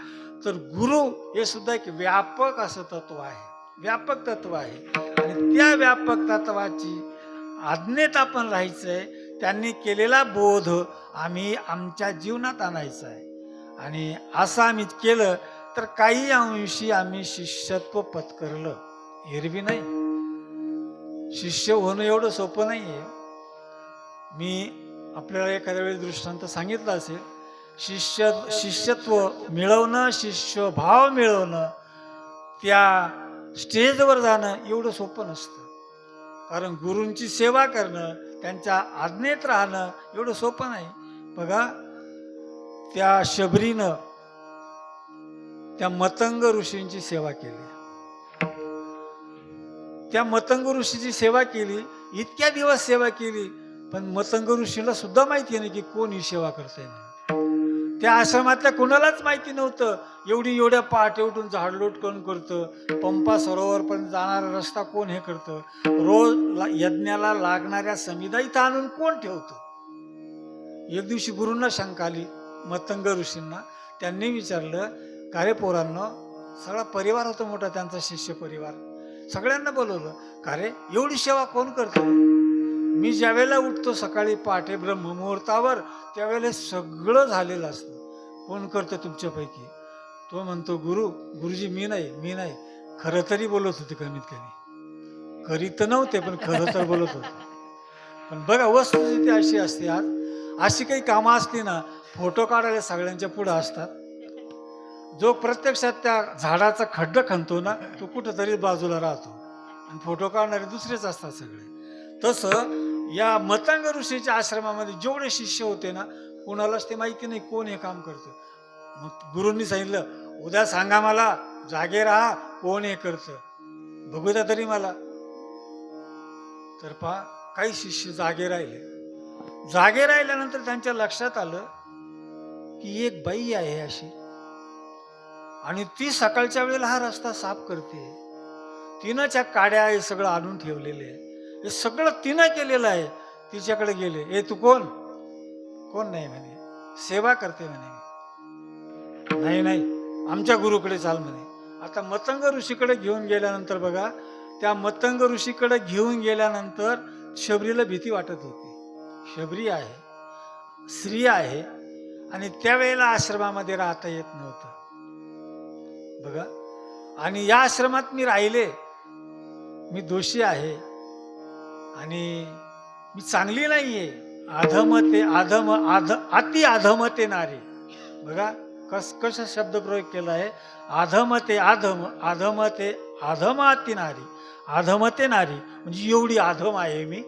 तर गुरु हे सुद्धा एक व्यापक असं तत्व आहे, व्यापक तत्व आहे. आणि त्या व्यापक तत्वाची आज्ञेत आपण राहायचंय. त्यांनी केलेला बोध आम्ही आमच्या जीवनात आणायचा आहे. आणि असं आम्ही केलं तर काही अंशी आम्ही शिष्यत्व पत्करलं, एरवी नाही. शिष्य होणं एवढं सोपं नाही आहे. मी आपल्याला एखाद्या वेळी दृष्टांत सांगितलं असेल. शिष्यत्व मिळवणं, शिष्यभाव मिळवणं, त्या स्टेजवर जाणं एवढं सोपं नसतं. कारण गुरूंची सेवा करणं, त्यांच्या आज्ञेत राहणं एवढं सोपं नाही. बघा, त्या शबरीनं त्या मतंग ऋषींची सेवा केली. त्या मतंग ऋषीची सेवा केली, इतक्या दिवस सेवा केली, पण मतंग ऋषीला सुद्धा माहिती नाही की कोण ही सेवा करते. त्या आश्रमातल्या कोणालाच माहिती नव्हतं एवढ्या पहाटे उठून झाडलोट कोण करतं, पंपा सरोवरपर्यंत जाणारा रस्ता कोण हे करतं, रोज यज्ञाला लागणाऱ्या समिधा इथं आणून कोण ठेवतं. एक दिवशी गुरूंना शंका आली, मतंग ऋषींना. त्यांनी विचारलं, का रे पोरांनो, सगळा परिवार होता मोठा त्यांचा, शिष्य परिवार. सगळ्यांना बोलवलं, का रे एवढी सेवा कोण करतो? मी ज्या वेळेला उठतो सकाळी पहाटे ब्रह्ममुहूर्तावर, त्यावेळेला सगळं झालेलं असतं. कोण करतं तुमच्यापैकी? तो म्हणतो, गुरुजी मी नाही. खरं तरी बोलत होते, कमीत कमी करीत नव्हते, पण खरं तर बोलत होते. पण बघा, वस्तुस्थिती अशी असते. आज अशी काही कामं असली ना, फोटो काढायला सगळ्यांच्या पुढं असतात. जो प्रत्यक्षात त्या झाडाचा खड्डा खणतो ना, तो कुठंतरी बाजूला राहतो आणि फोटो काढणारे दुसरेच असतात सगळे. तसं या मतंग ऋषीच्या आश्रमामध्ये जेवढे शिष्य होते ना, कोणालाच ते माहिती नाही कोण हे काम करतं. मग गुरूंनी सांगितलं, उद्या सांगा मला, जागे राहा, कोण हे करतं, बघू द्या तरी मला. तर पहा, काही शिष्य जागे राहिल्यानंतर त्यांच्या लक्षात आलं की एक बाई आहे अशी, आणि ती सकाळच्या वेळेला हा रस्ता साफ करते. तिनं त्या काड्या हे सगळं आणून ठेवलेले आहे, हे सगळं तिनं केलेलं आहे. तिच्याकडे गेले, ए तू कोण? नाही म्हणे, सेवा करते म्हणे. नाही, आमच्या गुरुकडे चाल म्हणे. आता मतंग ऋषीकडे घेऊन गेल्यानंतर बघा, त्या मतंग ऋषीकडे घेऊन गेल्यानंतर शबरीला भीती वाटत होती. शबरी आहे, स्त्री आहे, आणि त्यावेळेला आश्रमामध्ये राहता येत नव्हतं बघा. आणि या आश्रमात मी राहिले, मी दोषी आहे आणि मी चांगली नाहीये. अति अधमते नारी. बघा कसा शब्द प्रयोग केला आहे, अधमते अति नारी. अधमते नारी म्हणजे एवढी अधम आहे मी.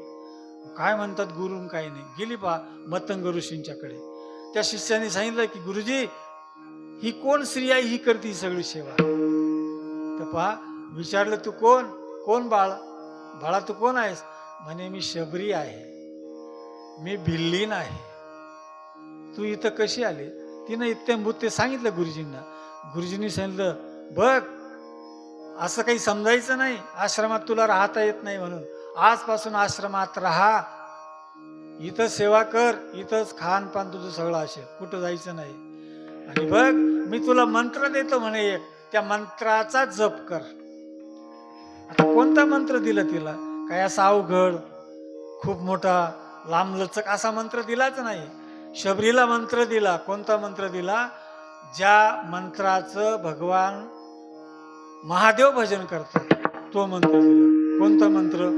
काय म्हणतात गुरु, काही नाही. गेली पहा मतंग ऋषींच्याकडे. त्या शिष्याने सांगितलं की गुरुजी, ही कोण स्त्री आहे, ही करते सगळी सेवा. तर पहा, विचारलं, तू कोण बाळा तू कोण आहेस? म्हणे, मी शबरी आहे, मी भिल्लीन आहे. तू इथं कशी आली? तिनं इत्यंभूत ते सांगितलं गुरुजींना. गुरुजींनी सांगितलं, बघ, असं काही समजायचं नाही, आश्रमात तुला राहता येत नाही म्हणून. आजपासून आश्रमात राहा, इथं सेवा कर, इथंच खानपान तुझं सगळं असेल, कुठं जायचं नाही. आणि बघ, मी तुला मंत्र देतो म्हणे एक, त्या मंत्राचा जप कर. आता कोणता मंत्र दिला तिला? काय असा अवघड, खूप मोठा, लांबलचक असा मंत्र दिलाच नाही. शबरीला मंत्र दिला. कोणता मंत्र दिला? ज्या मंत्राचं भगवान महादेव भजन करतात तो मंत्र दिला. कोणता मंत्र?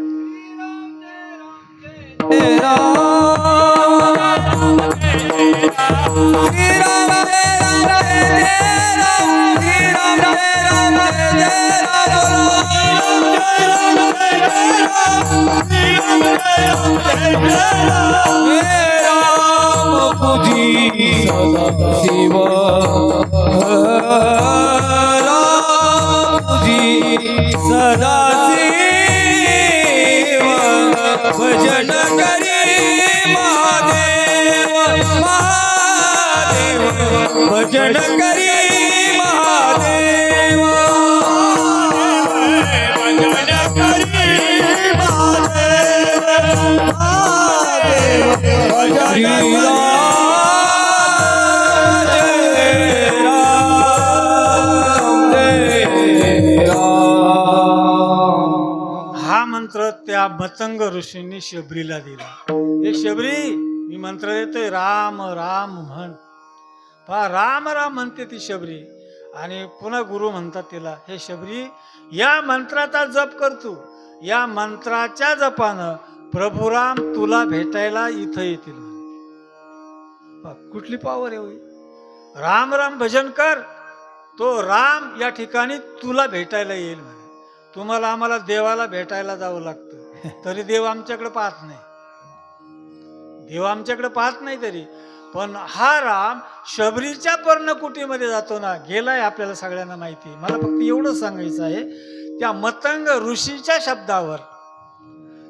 शिव सदा शिव भजन करी महादेव महादेव भजन करी महादेव भजन करी महादेव भजन त्या मतंग ऋषींनी शबरीला दिला. हे शबरी, मी मंत्र देतोय, राम राम म्हण. पहा, राम राम म्हणते ती शबरी. आणि पुन्हा गुरु म्हणतात तिला, हे शबरी, या मंत्राचा जप कर तू. या मंत्राच्या जपानं प्रभुराम तुला भेटायला इथं येतील. कुठली पावर आहे होई? राम राम भजन कर, तो राम या ठिकाणी तुला भेटायला येईल म्हणे. तुम्हाला आम्हाला देवाला भेटायला जावं लागतं, तरी देव आमच्याकडे पाहत नाही. देव आमच्याकडे पाहत नाही तरी, पण हा राम शबरीच्या पर्णकुटीमध्ये जातो ना, गेलाय आपल्याला सगळ्यांना माहिती. मला फक्त एवढंच सांगायचं आहे, त्या मतंग ऋषीच्या शब्दावर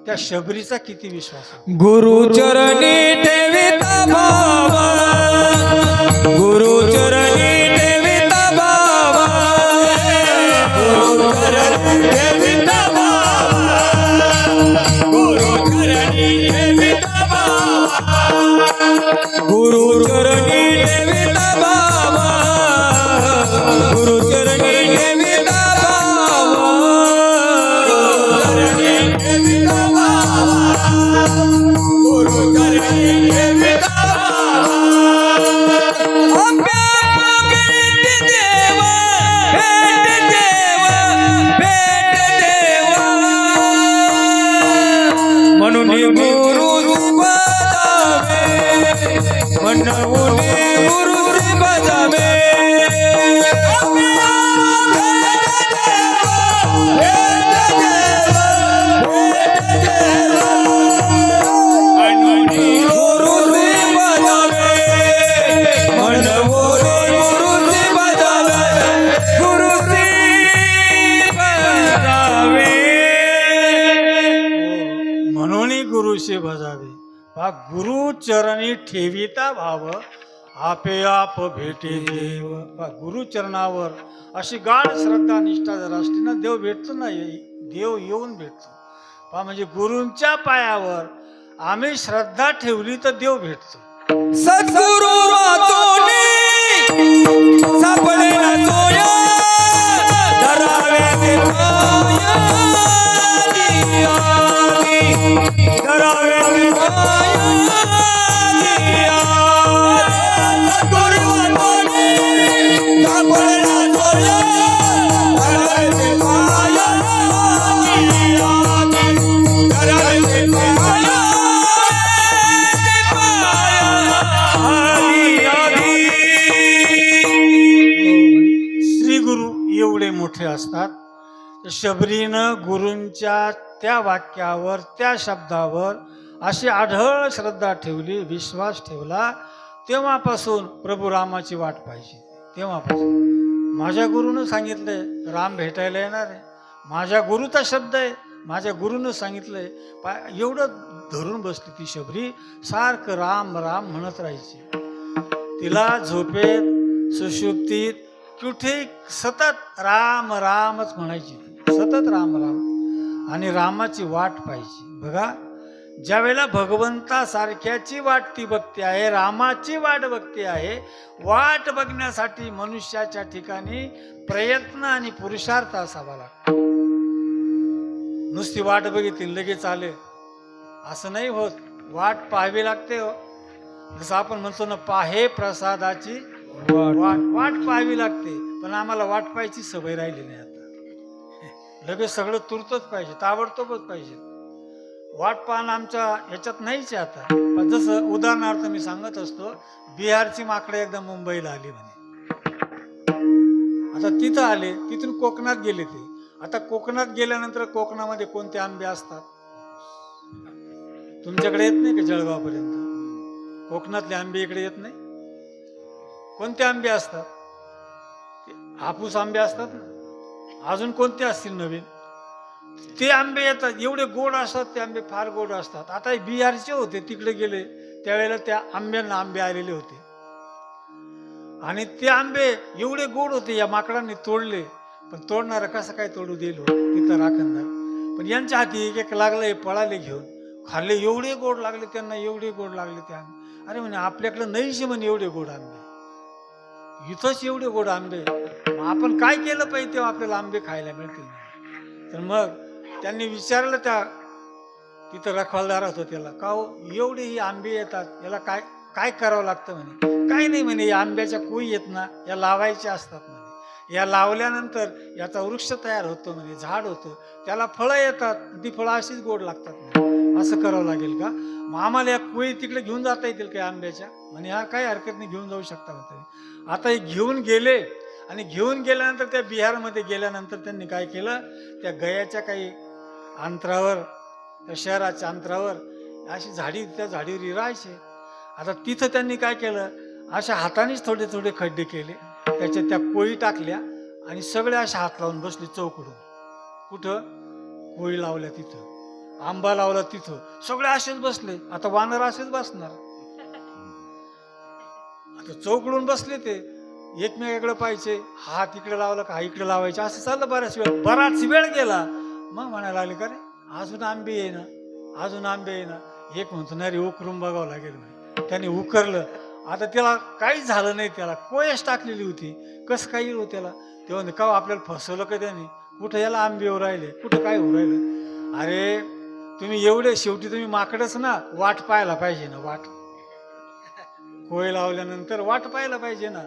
त्या शबरीचा किती विश्वास आहे. गुरु चरणी ठेविता भावा, गुरु चरणी ठेविता भावा, गुरु चरणी ठेविता भावा, गुरु चरणी ठेविता भावा, ठेविता आंब्या भेट देवा, भेट देवा, भेट देवा. म्हणून गुरु बजावे, म्हणून गुरु बजावे. म्हणून गुरुशी भजावे. पहा गुरु चरणी ठेविता भाव आपे आप भेटे देव. पहा गुरु चरणावर अशी गाढ श्रद्धा निष्ठा जर असली ना, देव भेटतो ना, देव येऊन भेटतो. पहा म्हणजे गुरूंच्या पायावर आम्ही श्रद्धा ठेवली तर देव भेटतो. सद्गुरु वाचोनी सापडे ना चोया, धरावे ते पाया दियानी, धरावे ते पाया दियानी. सद्गुरु वाचोनी सापडे ना चोया, धरावे ते पाया दियानी, धरावे ते पाया. श्री गुरु एवढे मोठे असतात. शबरीनं गुरूंच्या त्या वाक्यावर, त्या शब्दावर अशी आढळ श्रद्धा ठेवली, विश्वास ठेवला. तेव्हापासून प्रभू रामाची वाट पाहिजे. तेव्हापासून माझ्या गुरुनं सांगितलंय राम भेटायला येणार आहे, माझ्या गुरुचा शब्द आहे, माझ्या गुरुनं सांगितलंय. एवढं धरून बसली ती शबरी, सारखं राम राम म्हणत राहायची. तिला झोपेत, सुषुप्तीत, कुठे सतत राम रामच म्हणायची, सतत राम राम. आणि रामाची वाट पाहिजे. बघा, ज्या वेळेला भगवंतासारख्याची वाट ती बघते आहे, रामाची वाट बघते आहे. वाट बघण्यासाठी मनुष्याच्या ठिकाणी प्रयत्न आणि पुरुषार्थ असावा लागतो. नुसती वाट बघितली लगेच आले असं नाही होत. वाट पाहावी लागते हो. जसं आपण म्हणतो ना, पाहे प्रसादाची वाट पाहावी लागते. पण आम्हाला वाट पाहायची सवय राहिली नाही आता. लगेच सगळं तुरतच पाहिजे, ताबडतोबच पाहिजे. वाट पाहणं आमच्या ह्याच्यात नाहीच आहे आता. पण जसं उदाहरणार्थ मी सांगत असतो, बिहारची माकडे एकदा मुंबईला आली म्हणे. आता तिथं आले, तिथून कोकणात गेले ते. आता कोकणात गेल्यानंतर कोकणामध्ये कोणते आंबे असतात? तुमच्याकडे येत नाही का जळगावपर्यंत? कोकणातले आंबे इकडे येत नाही. कोणते आंबे असतात? हापूस आंबे असतात ना. अजून कोणते असतील नवीन? ते आंबे येतात. एवढे गोड असतात ते आंबे, फार गोड असतात. आता बिहारचे होते, तिकडे गेले त्यावेळेला त्या आंब्यांना आंबे आलेले होते. आणि ते आंबे एवढे गोड होते, या माकडांनी तोडले. पण तोडणारा कसं काय तोडू दिलो तिथं राखणदार. पण यांच्या हाती एक एक लागलं, पळाले घेऊन खाल्ले. एवढे गोड लागले त्यांना, एवढे गोड लागले ते आंबे. अरे म्हणे आपल्याकडे नाहीचे म्हणे एवढे गोड आंबे, इथंच एवढे गोड आंबे. मग आपण काय केलं पाहिजे तेव्हा आपल्याला आंबे खायला मिळतील? तर मग त्यांनी विचारलं त्या तिथं रखवालदार होतो त्याला, का हो एवढे ही आंबे येतात, याला काय काय करावं लागतं म्हणे. काही नाही म्हणे, या आंब्याच्या कोई येत ना, या लावायच्या असतात म्हणे. या लावल्यानंतर याचा वृक्ष तयार होतो म्हणे, झाड होतं, त्याला फळं येतात, ती फळं अशीच गोड लागतात म्हणे. असं करावं लागेल का? मग आम्हाला या कोई तिकडे घेऊन जाता येतील काय आंब्याच्या? म्हणे हा काही हरकत नाही, घेऊन जाऊ शकता म्हणते. आता हे घेऊन गेले. आणि घेऊन गेल्यानंतर त्या बिहारमध्ये गेल्यानंतर त्यांनी काय केलं, त्या गयाच्या काही अंतरावर, त्या शहराच्या अंतरावर अशी झाडी, त्या झाडीवर राहायचे. आता तिथं त्यांनी काय केलं, अशा हातानेच थोडे थोडे खड्डे केले, त्याच्यात त्या कोळी टाकल्या आणि सगळे अशा हात लावून बसले चौकडून. कुठं? कोळी लावल्या तिथं, आंबा लावला तिथं, सगळे असेच बसले. आता वानर असेच बसणार. आता चौकडून बसले ते, एकमेकाकडे पाहिजे, हात इकडे लावला का इकडे लावायचे, असं चाललं बराच वेळ गेला. मग म्हणायला लागले, का रे अजून आंबे आहे ना, अजून आंबे आहे ना. एक म्हणतो नाही रे, उकरून बघावं लागेल म्हणे. त्याने उकरलं. आता त्याला काहीच झालं नाही, त्याला कोयच टाकलेली होती. कसं काही हो त्याला? तेव्हा का आपल्याला फसवलं का त्याने? कुठं याला आंबे होऊ राहिले, कुठं काय होऊ राहिलं? अरे तुम्ही एवढे, शेवटी तुम्ही माकडच ना, वाट पाहायला पाहिजे ना, वाट. कोय लावल्यानंतर वाट पाहायला पाहिजे ना,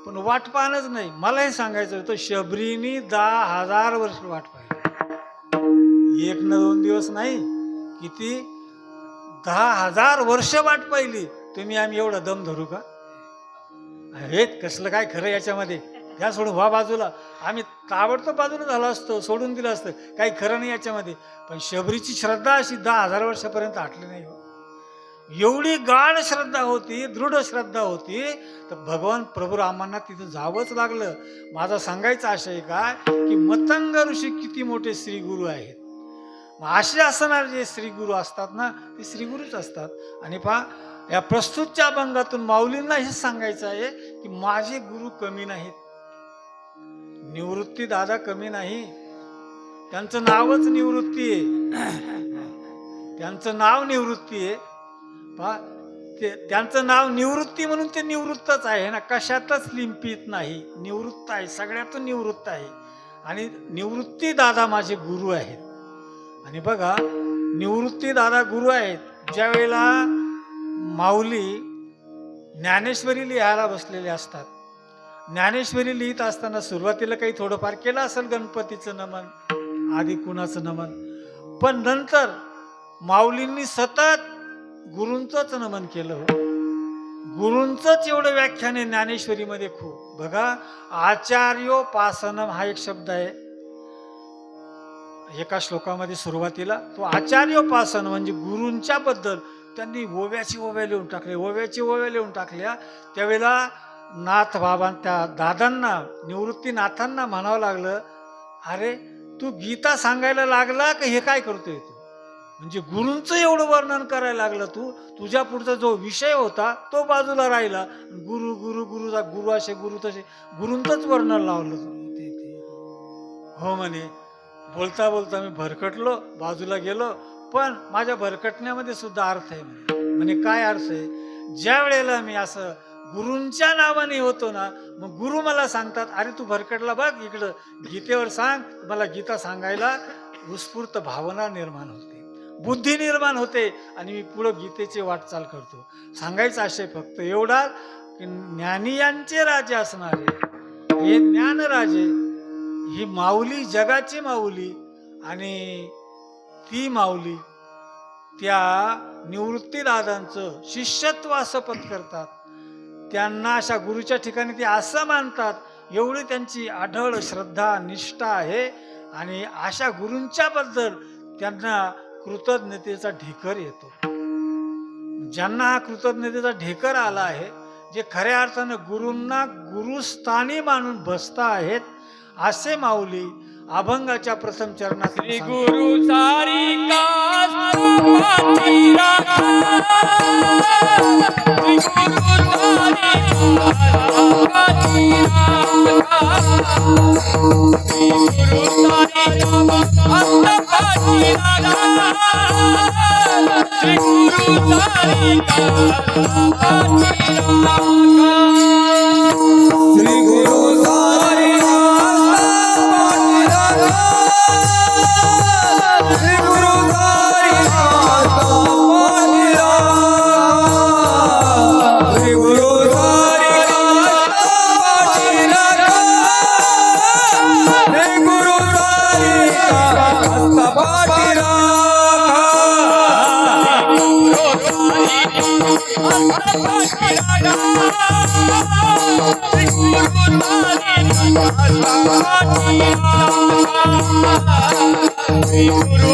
पण वाट पाहणंच नाही. मला हे सांगायचं होतं, शबरीनी 10,000 वर्ष वाट पाहिली. एक न 2 दिवस नाही, किती 10,000 वर्ष वाट पाहिली. तुम्ही आम्ही एवढा दम धरू का? हे कसलं काय खरं याच्यामध्ये? घ्या सोडून, व्हा बाजूला. आम्ही ताबडतोब बाजूला झालो असतो, सोडून दिलं असतं. काही खरं नाही याच्यामध्ये. पण शबरीची श्रद्धा अशी 10,000 वर्षापर्यंत हटली नाही. एवढी गाढ श्रद्धा होती, दृढ श्रद्धा होती, तर भगवान प्रभू रामांना तिथं जावंच लागलं. माझा सांगायचा आशय काय, की मतंग ऋषी किती मोठे श्रीगुरु आहेत. मग असे असणारे जे श्रीगुरु असतात ना, ते श्रीगुरूच असतात. आणि पहा, या प्रस्तुतच्या अभंगातून माऊलींना हे सांगायचं आहे की माझे गुरु कमी नाहीत. निवृत्ती दादा कमी नाही. त्यांचं नावच निवृत्ती आहे. त्यांचं नाव निवृत्ती आहे. पहा, त्यांचं नाव निवृत्ती म्हणून ते निवृत्तच आहे ना, कशातच लिंपित नाही. निवृत्त आहे, सगळ्यातून निवृत्त आहे. आणि निवृत्ती दादा माझे गुरु आहेत. आणि बघा, निवृत्ती दादा गुरु आहेत. ज्या वेळेला माऊली ज्ञानेश्वरी लिहायला बसलेले असतात, ज्ञानेश्वरी लिहित असताना सुरुवातीला काही थोडंफार केलं असेल, गणपतीचं नमन आधी कुणाचं नमन, पण नंतर माऊलींनी सतत गुरूंचंच नमन केलं. गुरूंचंच एवढं व्याख्यान आहे ज्ञानेश्वरीमध्ये खूप. बघा, आचार्योपासनम हा एक शब्द आहे एका श्लोकामध्ये सुरुवातीला. तो आचार्योपासन म्हणजे गुरूंच्या बद्दल त्यांनी ओव्याची ओव्या लिहून टाकले, ओव्याची ओव्या लिहून टाकल्या. त्यावेळेला नाथ बाबा त्या दादांना, निवृत्तीनाथांना म्हणावं लागलं, अरे तू गीता सांगायला लागला का हे काय करतोय तू? म्हणजे गुरूंचं एवढं वर्णन करायला लागलं तू. तुझ्या पुढचा जो विषय होता तो बाजूला राहिला. गुरु गुरु गुरुचा गुरु असे गुरु तसे, गुरूंचंच वर्णन लावलं ते. हो म्हणे. बोलता बोलता मी भरकटलो, बाजूला गेलो. पण माझ्या भरकटण्यामध्ये सुद्धा अर्थ आहे म्हणे. काय अर्थ आहे? ज्या वेळेला मी असं गुरूंच्या नावाने होतो ना, मग गुरु मला सांगतात, अरे तू भरकटला बघ, इकडं गीतेवर सांग. मला गीता सांगायला उत्स्फूर्त भावना निर्माण होते, बुद्धी निर्माण होते, आणि मी पुढं गीतेची वाटचाल करतो. सांगायचा आशय फक्त एवढा की ज्ञानियांचे राजे असणारे हे ज्ञानराजे, ही माऊली जगाची माऊली, आणि ती माऊली त्या निवृत्तीदादांचं शिष्यत्व असं पत्करतात. त्यांना अशा गुरुच्या ठिकाणी ते असं मानतात. एवढी त्यांची आढळ श्रद्धा निष्ठा आहे. आणि अशा गुरूंच्या बद्दल त्यांना कृतज्ञतेचा ढेकर येतो. ज्यांना हा कृतज्ञतेचा ढेकर आला आहे, जे खऱ्या अर्थानं गुरूंना गुरुस्थानी मानून बसता आहेत, असे माऊली अभंगाच्या प्रथम चरणात श्री गुरु सारिका पाठी राखा, श्री गुरु सारिका पाठी राखा, श्री गुरु सारिका पाठी राखा, श्री गुरु सारिका पाठी राखा, श्री गुरु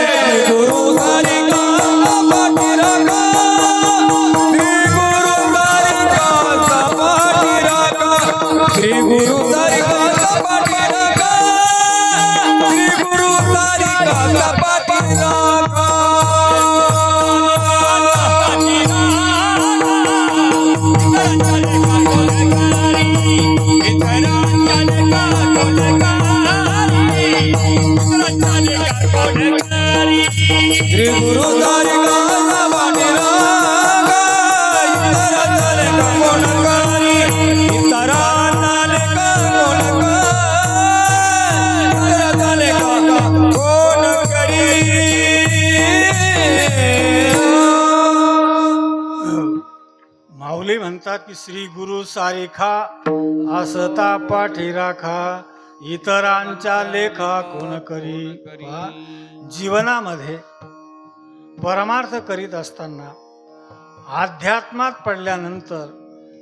रे गुरु सारी का पाठी राखा श्री गुरु सारी का पाठी राखा श्री गुरु सारी का पाठी राखा श्री गुरु सारी का पाठी राखा श्री गुरु सारी का पाठी राखा इतरा चाले का कोण करी इतरा चाले का कोण करी इतरा चाले का कोण करी माऊली म्हणतात की श्री गुरु सारिखा असता पाठी राखा इतरांच्या लेखा कोण करी. पहा, जीवनामध्ये परमार्थ करीत असताना अध्यात्मात पडल्यानंतर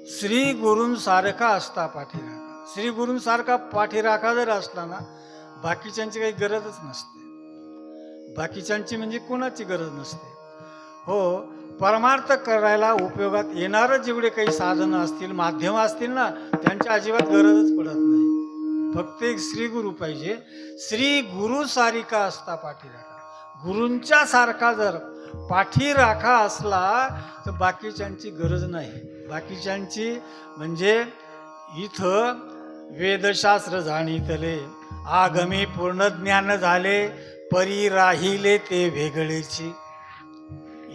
श्री गुरूंसारखा असता पाठी राखा. श्री गुरूंसारखा पाठी राखा जर असला ना बाकीच्यांची काही गरजच नसते. बाकीच्यांची म्हणजे कोणाची गरज नसते. हो, परमार्थ करायला उपयोगात येणारं जेवढे काही साधनं असतील माध्यमं असतील ना त्यांची अजिबात गरजच पडत नाही. फक्त एक श्री गुरु पाहिजे. श्री गुरु सारिका असता पाठी राखा. गुरूंच्या सारखा जर पाठी राखा असला तर बाकीच्यांची गरज नाही. बाकीच्यांची म्हणजे इथं वेदशास्त्र जाणीतले आगमी पूर्ण ज्ञान झाले परी राहिले ते वेगळेची.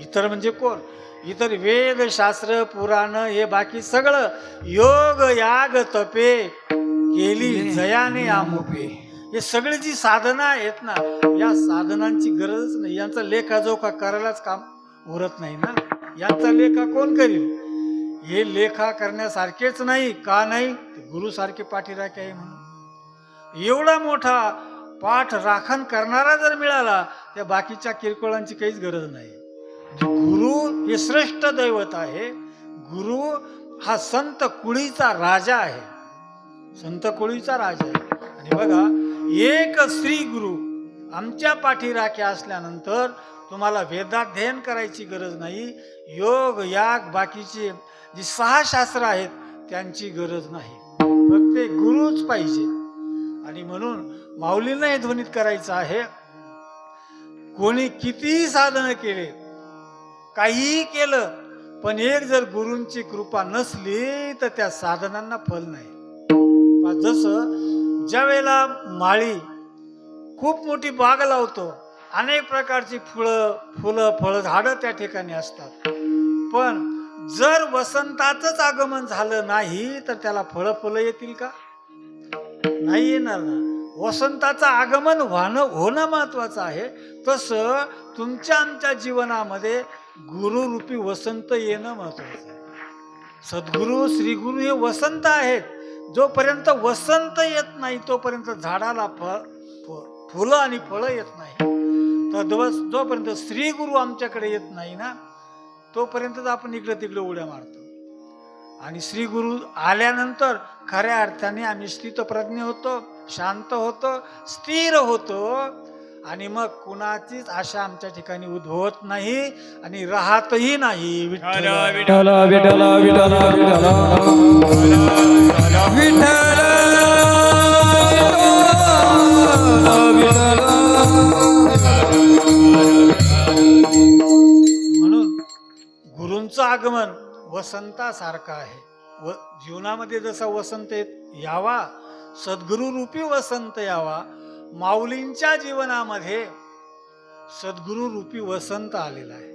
इतर म्हणजे कोण? इतर वेदशास्त्र पुराण हे बाकी सगळं योग याग तपे केली जयाने आमुपे हे सगळी जी साधनं आहेत ना या साधनांची गरजच नाही. यांचा लेखाजोखा करायलाच काम उरत नाही ना. यांचा लेखा कोण करील? हे लेखा करण्यासारखेच नाही. का नाही? गुरुसारखे पाठीराखे आहे म्हणून. एवढा मोठा पाठ राखण करणारा जर मिळाला त्या बाकीच्या किरकोळांची काहीच गरज नाही. गुरु हे श्रेष्ठ दैवत आहे. गुरु हा संत कुळीचा राजा आहे. संत कुळीचा राजा आहे. आणि बघा एक श्री गुरु आमच्या पाठीराखे असल्यानंतर तुम्हाला वेदाध्ययन करायची गरज नाही. योग याग बाकीचे जी 6 शास्त्र आहेत त्यांची गरज नाही. फक्त गुरुच पाहिजे. आणि म्हणून माऊलींना हे ध्वनित करायचं आहे, कोणी कितीही साधनं केले काहीही केलं पण एक जर गुरूंची कृपा नसली तर त्या साधनांना फल नाही. जसं ज्या वेळेला माळी खूप मोठी बाग लावतो, अनेक प्रकारची फुलं फळं झाडं त्या ठिकाणी असतात, पण जर वसंताचंच आगमन झालं नाही तर त्याला फुलं येतील का? नाही येणार ना. वसंताचं आगमन होणं महत्वाचं आहे. तसं तुमच्या आमच्या जीवनामध्ये गुरुरूपी वसंत येणं महत्वाचं आहे. सद्गुरू श्रीगुरू हे वसंत आहेत. जोपर्यंत वसंत येत नाही तोपर्यंत झाडाला फुलं आणि फळं येत नाही. तर जोपर्यंत श्री गुरु आमच्याकडे येत नाही ना तोपर्यंत आपण इकडे तिकडे उड्या मारतो. आणि श्री गुरु आल्यानंतर खऱ्या अर्थाने आम्ही स्थितप्रज्ञ होतो, शांत होतो, स्थिर होतो. आणि मग कुणाचीच आशा आमच्या ठिकाणी उद्भवत नाही आणि राहतही नाही. विठ्ठल विठ्ठल विठ्ठल विठ्ठल विठ्ठल म्हणून गुरूंचं आगमन वसंतासारखं आहे. जीवनामध्ये जसा वसंत यावा, सद्गुरू रूपी वसंत यावा. माऊलींच्या जीवनामध्ये सद्गुरू रूपी वसंत आलेला आहे.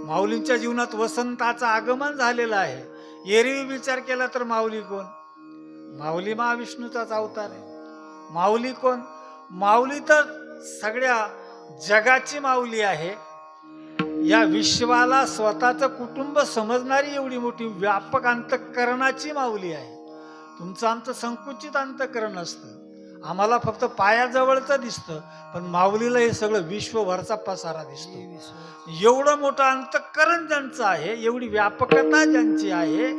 माऊलींच्या जीवनात वसंताचं आगमन झालेलं आहे. एरवी विचार केला तर माऊली कोण? माऊली महाविष्णूचाच अवतार आहे. माऊली कोण? माऊली तर सगळ्या जगाची माऊली आहे. या विश्वाला स्वतःचं कुटुंब समजणारी एवढी मोठी व्यापक अंतःकरणाची माऊली आहे. तुमचं आमचं संकुचित अंतःकरण असतं. आम्हाला फक्त पायाजवळचं दिसतं, पण माऊलीला हे सगळं विश्वभरचा पसारा दिसतो. एवढं मोठं अंतःकरण ज्यांचं आहे, एवढी व्यापकता ज्यांची आहे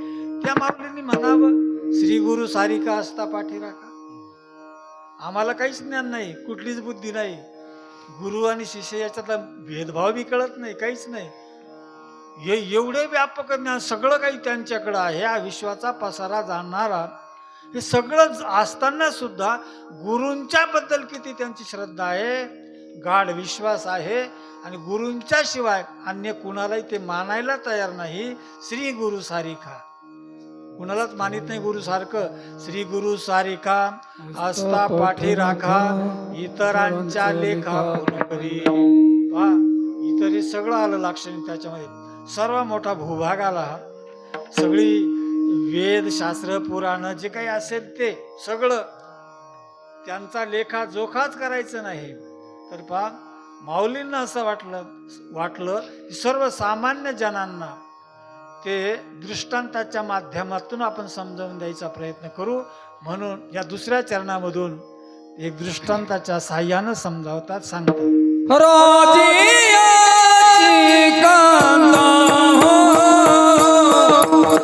त्या माऊलींनी म्हणावं श्री गुरु सारिका असता पाठी राखा. आम्हाला काहीच ज्ञान नाही, कुठलीच बुद्धी नाही, गुरु आणि शिष्य याच्यातला भेदभाव बी कळत नाही, काहीच नाही. हे एवढे व्यापक ज्ञान सगळं काही त्यांच्याकडं आहे. हा विश्वाचा पसारा जाणणारा हे सगळं असताना सुद्धा गुरूंच्या बद्दल किती त्यांची श्रद्धा आहे, गाढ विश्वास आहे. आणि गुरूंच्या शिवाय अन्य कुणालाही ते मानायला तयार नाही. श्री गुरु सारिका कुणालाच मानित नाही गुरु सारखं. श्री गुरु सारिका असता पाठी राखा, इतरांच्या लेखा कोण करी. पहा, इतर हे सगळं आलं लाक्षणिक त्याच्यामध्ये. सर्व मोठा भूभाग आला, सगळी वेद शास्त्र पुराण जे काही असेल ते सगळं त्यांचा लेखा जोखाच करायचं नाही. तर पहा, माऊलींना असं वाटलं की सर्वसामान्य जनांना ते दृष्टांताच्या माध्यमातून आपण समजावून द्यायचा प्रयत्न करू. म्हणून या दुसऱ्या चरणामधून एक दृष्टांताच्या साह्यानं समजावतात, सांगतात. राजियाची कांता हो,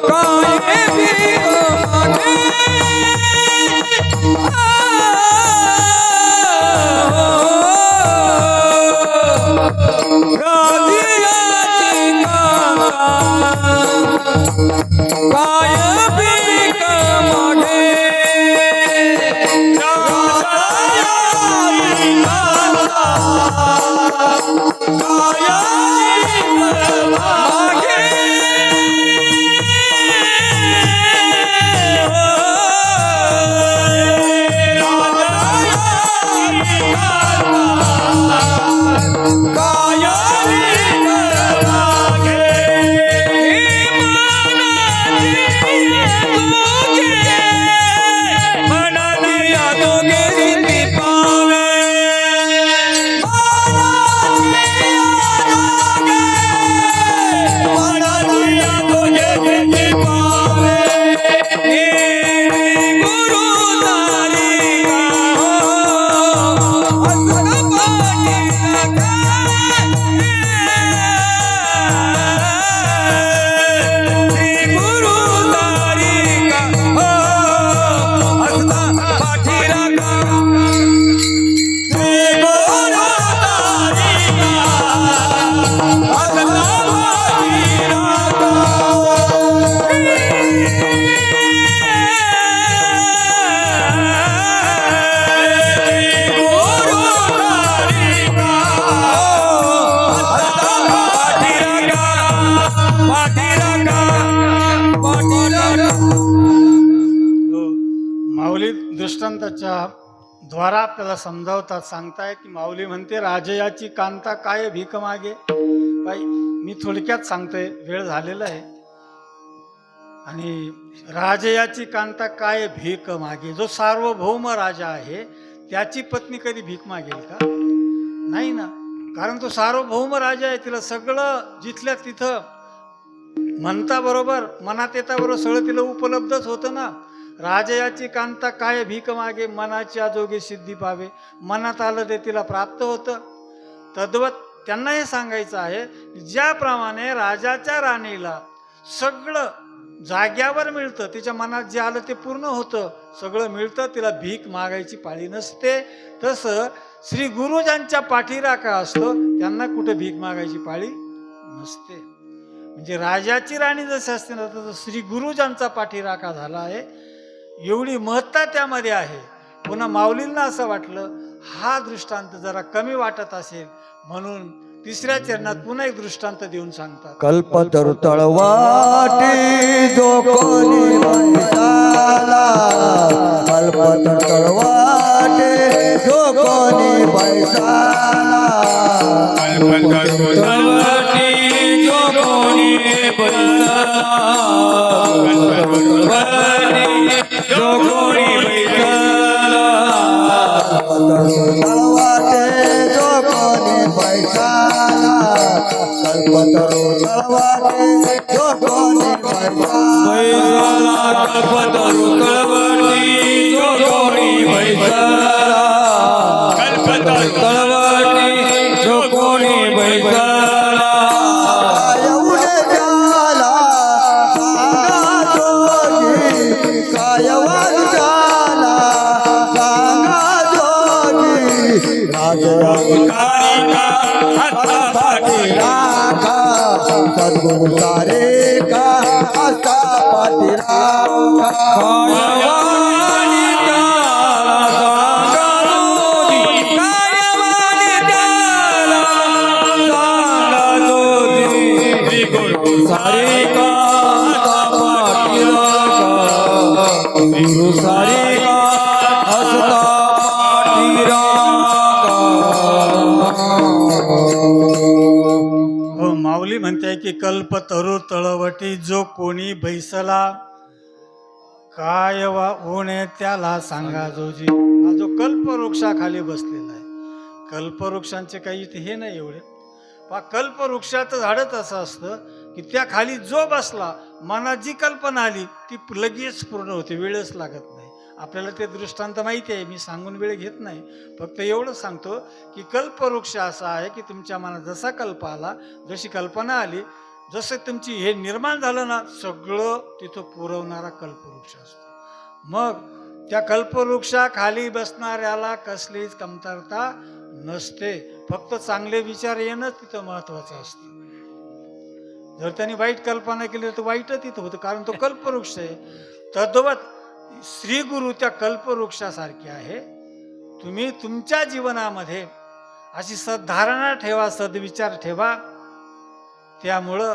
काय भीक मागे. राजियाची कांता काय भीक मागे. माऊली दृष्टांताच्या द्वारा आपल्याला समजावतात, सांगताय की माऊली म्हणते राजयाची कांता काय भीक मागे. बाई, मी थोडक्यात सांगतोय, वेळ झालेला आहे. आणि राजयाची कांता काय भीक मागे. जो सार्वभौम राजा आहे त्याची पत्नी कधी भीक मागेल का? नाही ना, कारण तो सार्वभौम राजा आहे. तिला सगळं जिथल्या तिथं म्हणता बरोबर, मनात येता बरोबर सगळं तिला उपलब्धच होतं ना. राजयाची कांता काय भीक मागे, मनाच्या जोगे सिद्धी पावे. मनात आलं ते तिला प्राप्त होतं. तद्वत त्यांना हे सांगायचं आहे, ज्याप्रमाणे राजाच्या राणीला सगळं जाग्यावर मिळतं, तिच्या मनात जे आलं ते पूर्ण होतं, सगळं मिळतं, तिला भीक मागायची पाळी नसते. तसं श्री गुरु ज्यांच्या पाठीराखा असतो त्यांना कुठे भीक मागायची पाळी नसते. म्हणजे राजाची राणी जशी असते ना, तसं श्री गुरु ज्यांचा पाठीराखा झाला आहे, एवढी महत्ता त्यामध्ये आहे. पुन्हा माऊलींना असं वाटलं हा दृष्टांत जरा कमी वाटत असेल, म्हणून तिसऱ्या चरणात पुन्हा एक दृष्टांत देऊन सांगतात. कल्पतरु तळवाटी जो कोणी बैसाला, कल्पतरु तळवाटी जो कोणी बैसाला, कल्पतरु तळवाटी जो कोणी बैसाला, कल्पतरु तळवाटी जो कोणी बैसाला, कल्पतरु तळवाटी जो कोणी बैसाला, कल्पतरु तळवाटी जो कोणी बैसाला, कल्पतरु तळवाटी जो कोणी बैसाला, कल्पतरु तळवाटी जो कोणी बैसाला. एवढे झाला सांगा तो सद्गुरु सारे का असता पाठीराखा कायवानी त्याला सांगा जोगी कायवानी त्याला सांगा जोगी श्री गुरु सारे का असता पाठीराखा गुरु सारे का असता हो माऊली म्हणते की कल्पतरू तळवटी जो कोणी बैसला काय वा उणे त्याला सांगा जोजी. हा जो कल्पवृक्षाखाली बसलेला आहे, कल्पवृक्षांचे काही इथे हे नाही एवढे, पहा कल्पवृक्षाचं झाडच असं असतं की त्या खाली जो बसला मनात जी कल्पना आली ती लगेच पूर्ण होते, वेळच लागत नाही. आपल्याला ते दृष्टांत माहिती आहे, मी सांगून वेळ घेत नाही, फक्त एवढं सांगतो की कल्पवृक्ष असा आहे की तुमच्या मनात जसा कल्प आला, जशी कल्पना आली, जसं तुमची हे निर्माण झालं ना, सगळं तिथं पुरवणारा कल्पवृक्ष असतो. मग त्या कल्पवृक्षाखाली बसणाऱ्याला कसलीच कमतरता नसते, फक्त चांगले विचार येणंच तिथं महत्वाचं असतं. जर त्यांनी वाईट कल्पना केली तर वाईटच तिथं होतं, कारण तो कल्पवृक्ष आहे. तद्वत श्री गुरु त्या कल्पवृक्षासारखे आहे. तुम्ही तुमच्या जीवनामध्ये अशी सद्धारणा ठेवा, सद्विचार ठेवा. त्यामुळं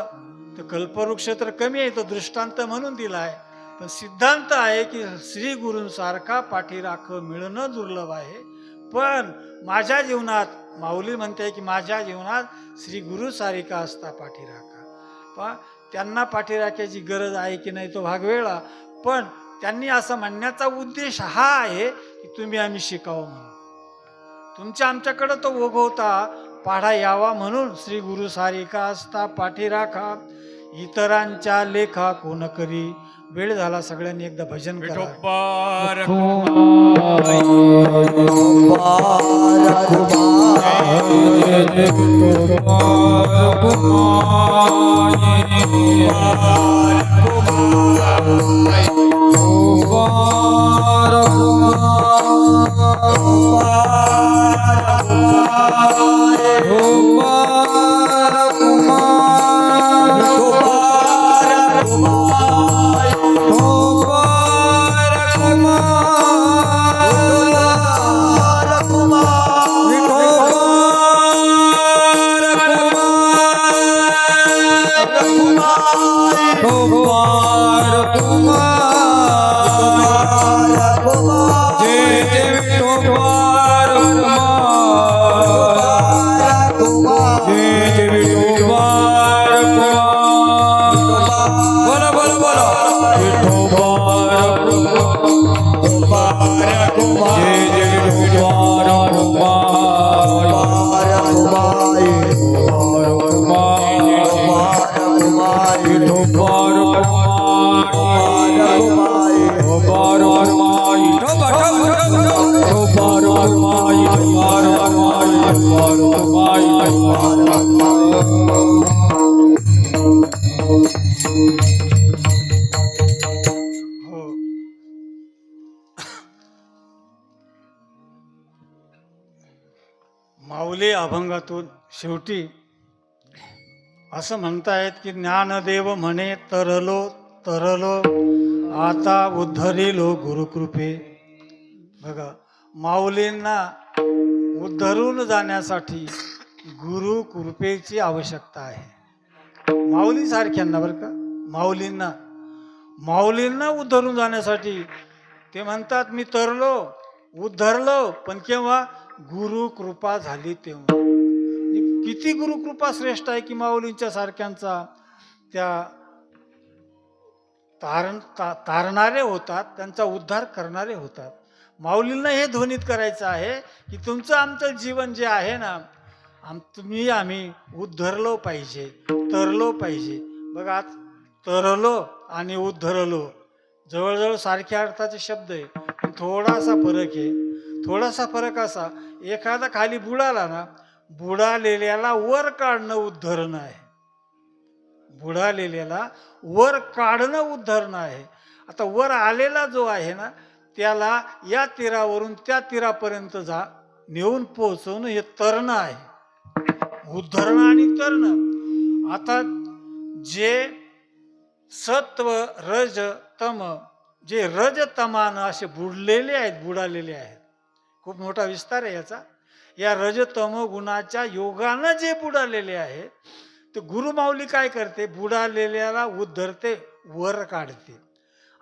तो कल्पवृक्ष तर कमी आहे, तो दृष्टांत म्हणून दिला आहे, पण सिद्धांत आहे की श्री गुरूंसारखा पाठीराख मिळणं दुर्लभ आहे. पण माझ्या जीवनात माऊली म्हणते की माझ्या जीवनात श्री गुरु सारिका असता पाठीराखा. पण त्यांना पाठीराख्याची गरज आहे की नाही तो भाग वेगळा, पण त्यांनी असं म्हणण्याचा उद्देश हा आहे की तुम्ही आम्ही शिकावं म्हणून, तुमच्या आमच्याकडं तो ओघवता पाढा यावा म्हणून श्री गुरु सारिका असता पाठीराखा इतरांच्या लेखा कोण करी. वेळ झाला, सगळ्यांनी एकदा भजन करा. विठोबा माऊली अभंगातून शेवटी असं म्हणतायत की ज्ञानदेव म्हणे तरलो तरलो आता उद्धरिलो गुरुकृपे. बघा, माऊलींना उद्धरून जाण्यासाठी गुरु कृपेची आवश्यकता आहे. माऊली सारख्यांना बरं का, माऊलींना उद्धरून जाण्यासाठी ते म्हणतात मी तरलो उद्धरलो, पण केव्हा गुरु कृपा झाली तेव्हा. किती गुरु कृपा श्रेष्ठ आहे की माऊलींच्या सारख्यांचा त्या तारणारे होतात, त्यांचा उद्धार करणारे होतात. माऊलींना हे ध्वनित करायचं आहे की तुमचं आमचं जीवन जे आहे ना, तुम्ही आम्ही उद्धरलो पाहिजे, तरलो पाहिजे. बघा, आज तरलो आणि उद्धरलो जवळजवळ सारख्या अर्थाचे शब्द आहे, पण थोडासा फरक आहे. थोडासा फरक असा, एखादा खाली बुडाला ना, बुडालेल्याला वर काढणं उद्धरणं आहे, बुडालेल्याला वर काढणं उद्धरणं आहे. आता वर आलेला जो आहे ना, त्याला या तीरावरून त्या तीरापर्यंत नेऊन पोहोचवणं हे तरणं आहे, उद्धरणं आणि तरणं. आता जे सत्व रज तम, जे रज तमानं असे बुडलेले आहेत, बुडालेले आहेत. खूप मोठा विस्तार आहे याचा. या रजतम गुणाच्या योगानं जे बुडालेले आहेत, ते गुरुमाऊली काय करते, बुडालेल्याला उद्धरते, वर काढते.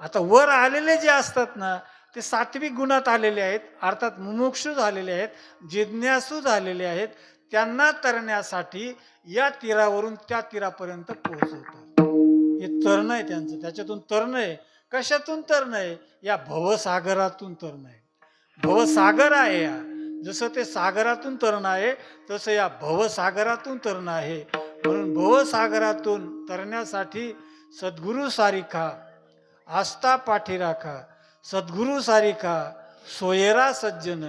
आता वर आलेले जे असतात ना, ते सात्विक गुणात आलेले आहेत, अर्थात मुमुक्षु झालेले आहेत, जिज्ञासू झालेले आहेत. त्यांना तरण्यासाठी या तीरावरून त्या तीरापर्यंत पोहोचवतात. हे तरण आहे त्यांचं. त्याच्यातून तरण आहे. कशातून तरण आहे? या भवसागरातून तरण आहे. भवसागर आहे या. जसं ते सागरातून तरण आहे, तसं या भवसागरातून तरण आहे. म्हणून भवसागरातून तरण्यासाठी सद्गुरु सारिखा आस्था पाठी राखा, सद्गुरु सारिखा सोयरा सज्जन,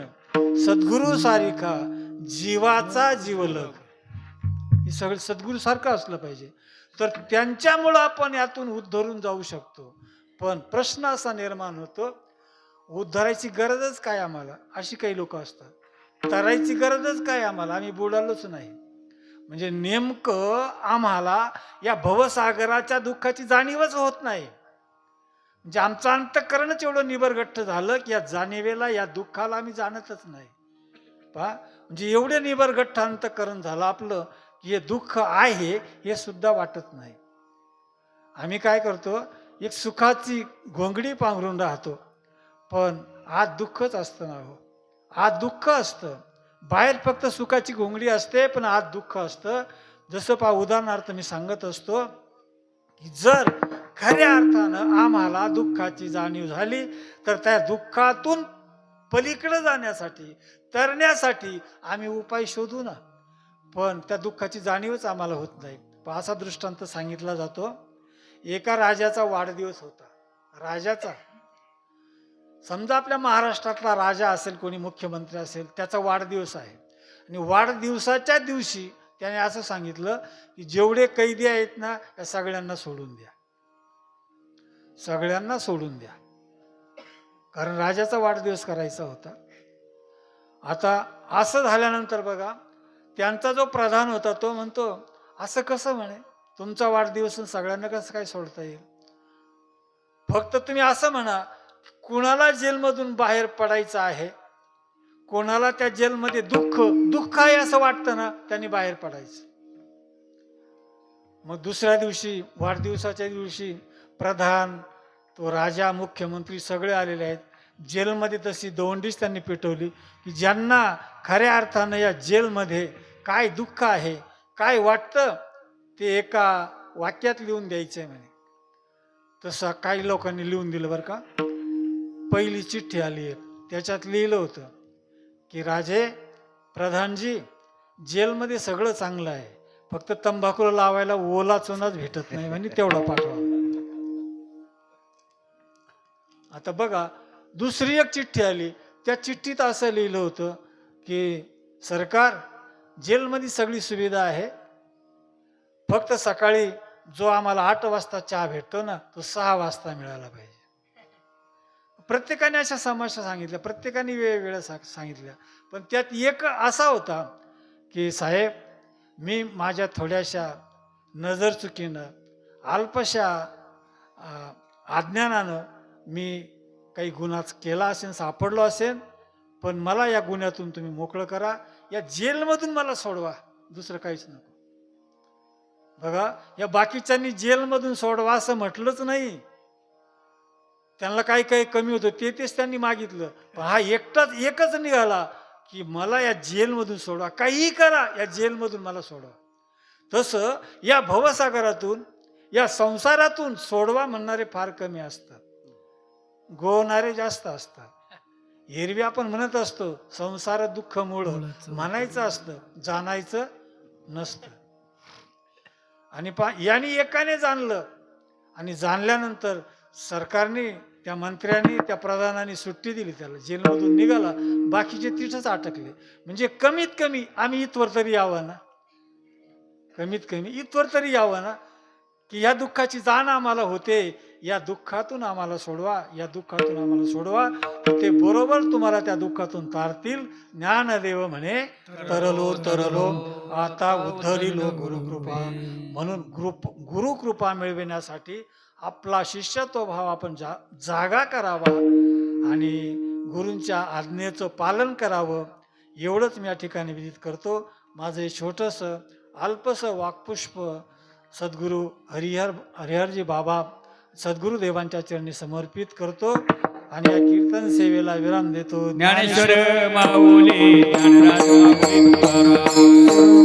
सद्गुरु सारिखा जीवाचा जीवलग. हे सगळं सद्गुरु सारखं असलं पाहिजे, तर त्यांच्यामुळं आपण यातून उद्धरून जाऊ शकतो. पण प्रश्न असा निर्माण होतो, उद्धारायची गरजच काय आम्हाला? अशी काही लोक असतात. तरायची गरजच काय आम्हाला? आम्ही बुडालोच नाही. म्हणजे नेमकं आम्हाला या भवसागराच्या दुःखाची जाणीवच होत नाही. म्हणजे आमचं अंतःकरणच एवढं निबरगट्ट झालं की या जाणीवेला, या दुःखाला आम्ही जाणतच नाही. पहा, म्हणजे एवढे निबरगट्ट अंतःकरण झालं आपलं की हे दुःख आहे हे सुद्धा वाटत नाही. आम्ही काय करतो, एक सुखाची घोंगडी पांघरून राहतो, पण आत दुःखच असतं ना हो. आत दुःख असतं. बाहेर फक्त सुखाची घोंगडी असते, पण आत दुःख असतं. जसं पहा, उदाहरणार्थ मी सांगत असतो की जर खऱ्या अर्थानं आम्हाला दुःखाची जाणीव झाली, तर त्या दुःखातून पलीकडे जाण्यासाठी, तरण्यासाठी आम्ही उपाय शोधू ना. पण त्या दुःखाची जाणीवच आम्हाला होत नाही. असा दृष्टांत सांगितला जातो. एका राजाचा वाढदिवस होता. राजाचा, समजा आपल्या महाराष्ट्रातला राजा असेल, कोणी मुख्यमंत्री असेल, त्याचा वाढदिवस आहे. आणि वाढदिवसाच्या दिवशी त्याने असं सांगितलं की जेवढे कैदी आहेत ना, त्या सगळ्यांना सोडून द्या, सगळ्यांना सोडून द्या. कारण राजाचा वाढदिवस करायचा होता. आता असं झाल्यानंतर बघा, त्यांचा जो प्रधान होता तो म्हणतो, असं कसं म्हणे, तुमचा वाढदिवस सगळ्यांना कसं काय सोडता येईल? फक्त तुम्ही असं म्हणा, कुणाला जेलमधून बाहेर पडायचं आहे, कोणाला त्या जेलमध्ये दुःख आहे असं वाटतं ना, त्यांनी बाहेर पडायचं. मग दुसऱ्या दिवशी, वाढदिवसाच्या दिवशी, प्रधान, तो राजा, मुख्यमंत्री सगळे आलेले आहेत. जेलमध्ये तशी दवंडीच त्यांनी पेटवली की ज्यांना खऱ्या अर्थानं या जेलमध्ये काय दुःख आहे, काय वाटतं, ते एका वाक्यात लिहून द्यायचं आहे म्हणे. तसं काही लोकांनी लिहून दिलं बरं का. पहिली चिठ्ठी आली, त्याच्यात लिहिलं होतं की राजे, प्रधानजी, जेलमध्ये सगळं चांगलं आहे, फक्त तंबाखूला लावायला ओला चुनाच भेटत नाही म्हणजे तेवढा पाठवा. आता बघा, दुसरी एक चिठ्ठी आली. त्या चिठ्ठीत असं लिहिलं होतं की सरकार, जेलमध्ये सगळी सुविधा आहे, फक्त सकाळी जो आम्हाला 8 वाजता चहा भेटतो ना, तो 6 वाजता मिळाला पाहिजे. प्रत्येकाने अशा समस्या सांगितल्या, प्रत्येकाने वेगवेगळ्या सांगितल्या. पण त्यात एक असा होता की साहेब, मी माझ्या थोड्याशा नजर चुकीनं, अल्पशा अज्ञानानं मी काही गुन्हाच केला असेल, सापडलो असेल, पण मला या गुन्ह्यातून तुम्ही मोकळं करा, या जेलमधून मला सोडवा, दुसरं काहीच नको. बघा, या बाकीच्यांनी जेलमधून सोडवा असं म्हटलंच नाही. त्यांना काही काही कमी होतं तेच त्यांनी मागितलं. पण हा एकच निघाला की मला या जेलमधून सोडवा, काहीही करा, या जेलमधून मला सोडवा. तसं या भवसागरातून, या संसारातून सोडवा म्हणणारे फार कमी असतात, गोवणारे जास्त असतात. एरवी आपण म्हणत असतो संसार दुःख मूळ, म्हणायचं असतं, जाणायचं नसतं. आणि यांनी एकाने जाणलं, आणि जाणल्यानंतर सरकारने, त्या मंत्र्यांनी, त्या प्रधानाने सुट्टी दिली त्याला, जेलमधून निघाला. बाकीचे तिथंच अटकले. म्हणजे कमीत कमी आम्ही इथवर तरी यावं ना, कमीत कमी इथवर तरी यावं ना. की या दुःखाची जाण आम्हाला होते, या दुःखातून आम्हाला सोडवा, या दुःखातून आम्हाला सोडवा. ते बरोबर तुम्हाला त्या दुःखातून तारतील. ज्ञानदेव म्हणे तरलो तरलो आता उद्धरिलो गुरुकृपा. म्हणून गुरुकृपा मिळविण्यासाठी आपला शिष्यत्व भाव आपण जागा करावा आणि गुरूंच्या आज्ञेचं पालन करावं. एवढंच मी या ठिकाणी विदित करतो. माझं हे छोटंसं अल्पसं वाक्पुष्प सद्गुरू हरिहरजी बाबा सद्गुरुदेवांच्या चरणी समर्पित करतो आणि या कीर्तन सेवेला विराम देतो. ज्ञानेश्वर माऊली ज्ञानराज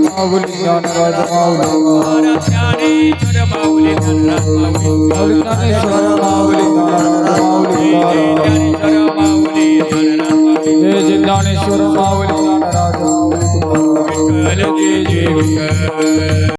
माऊली ज्ञानराज माऊली ज्ञानेश्वर माऊली ज्ञानराज माऊली ज्ञानेश्वर माऊली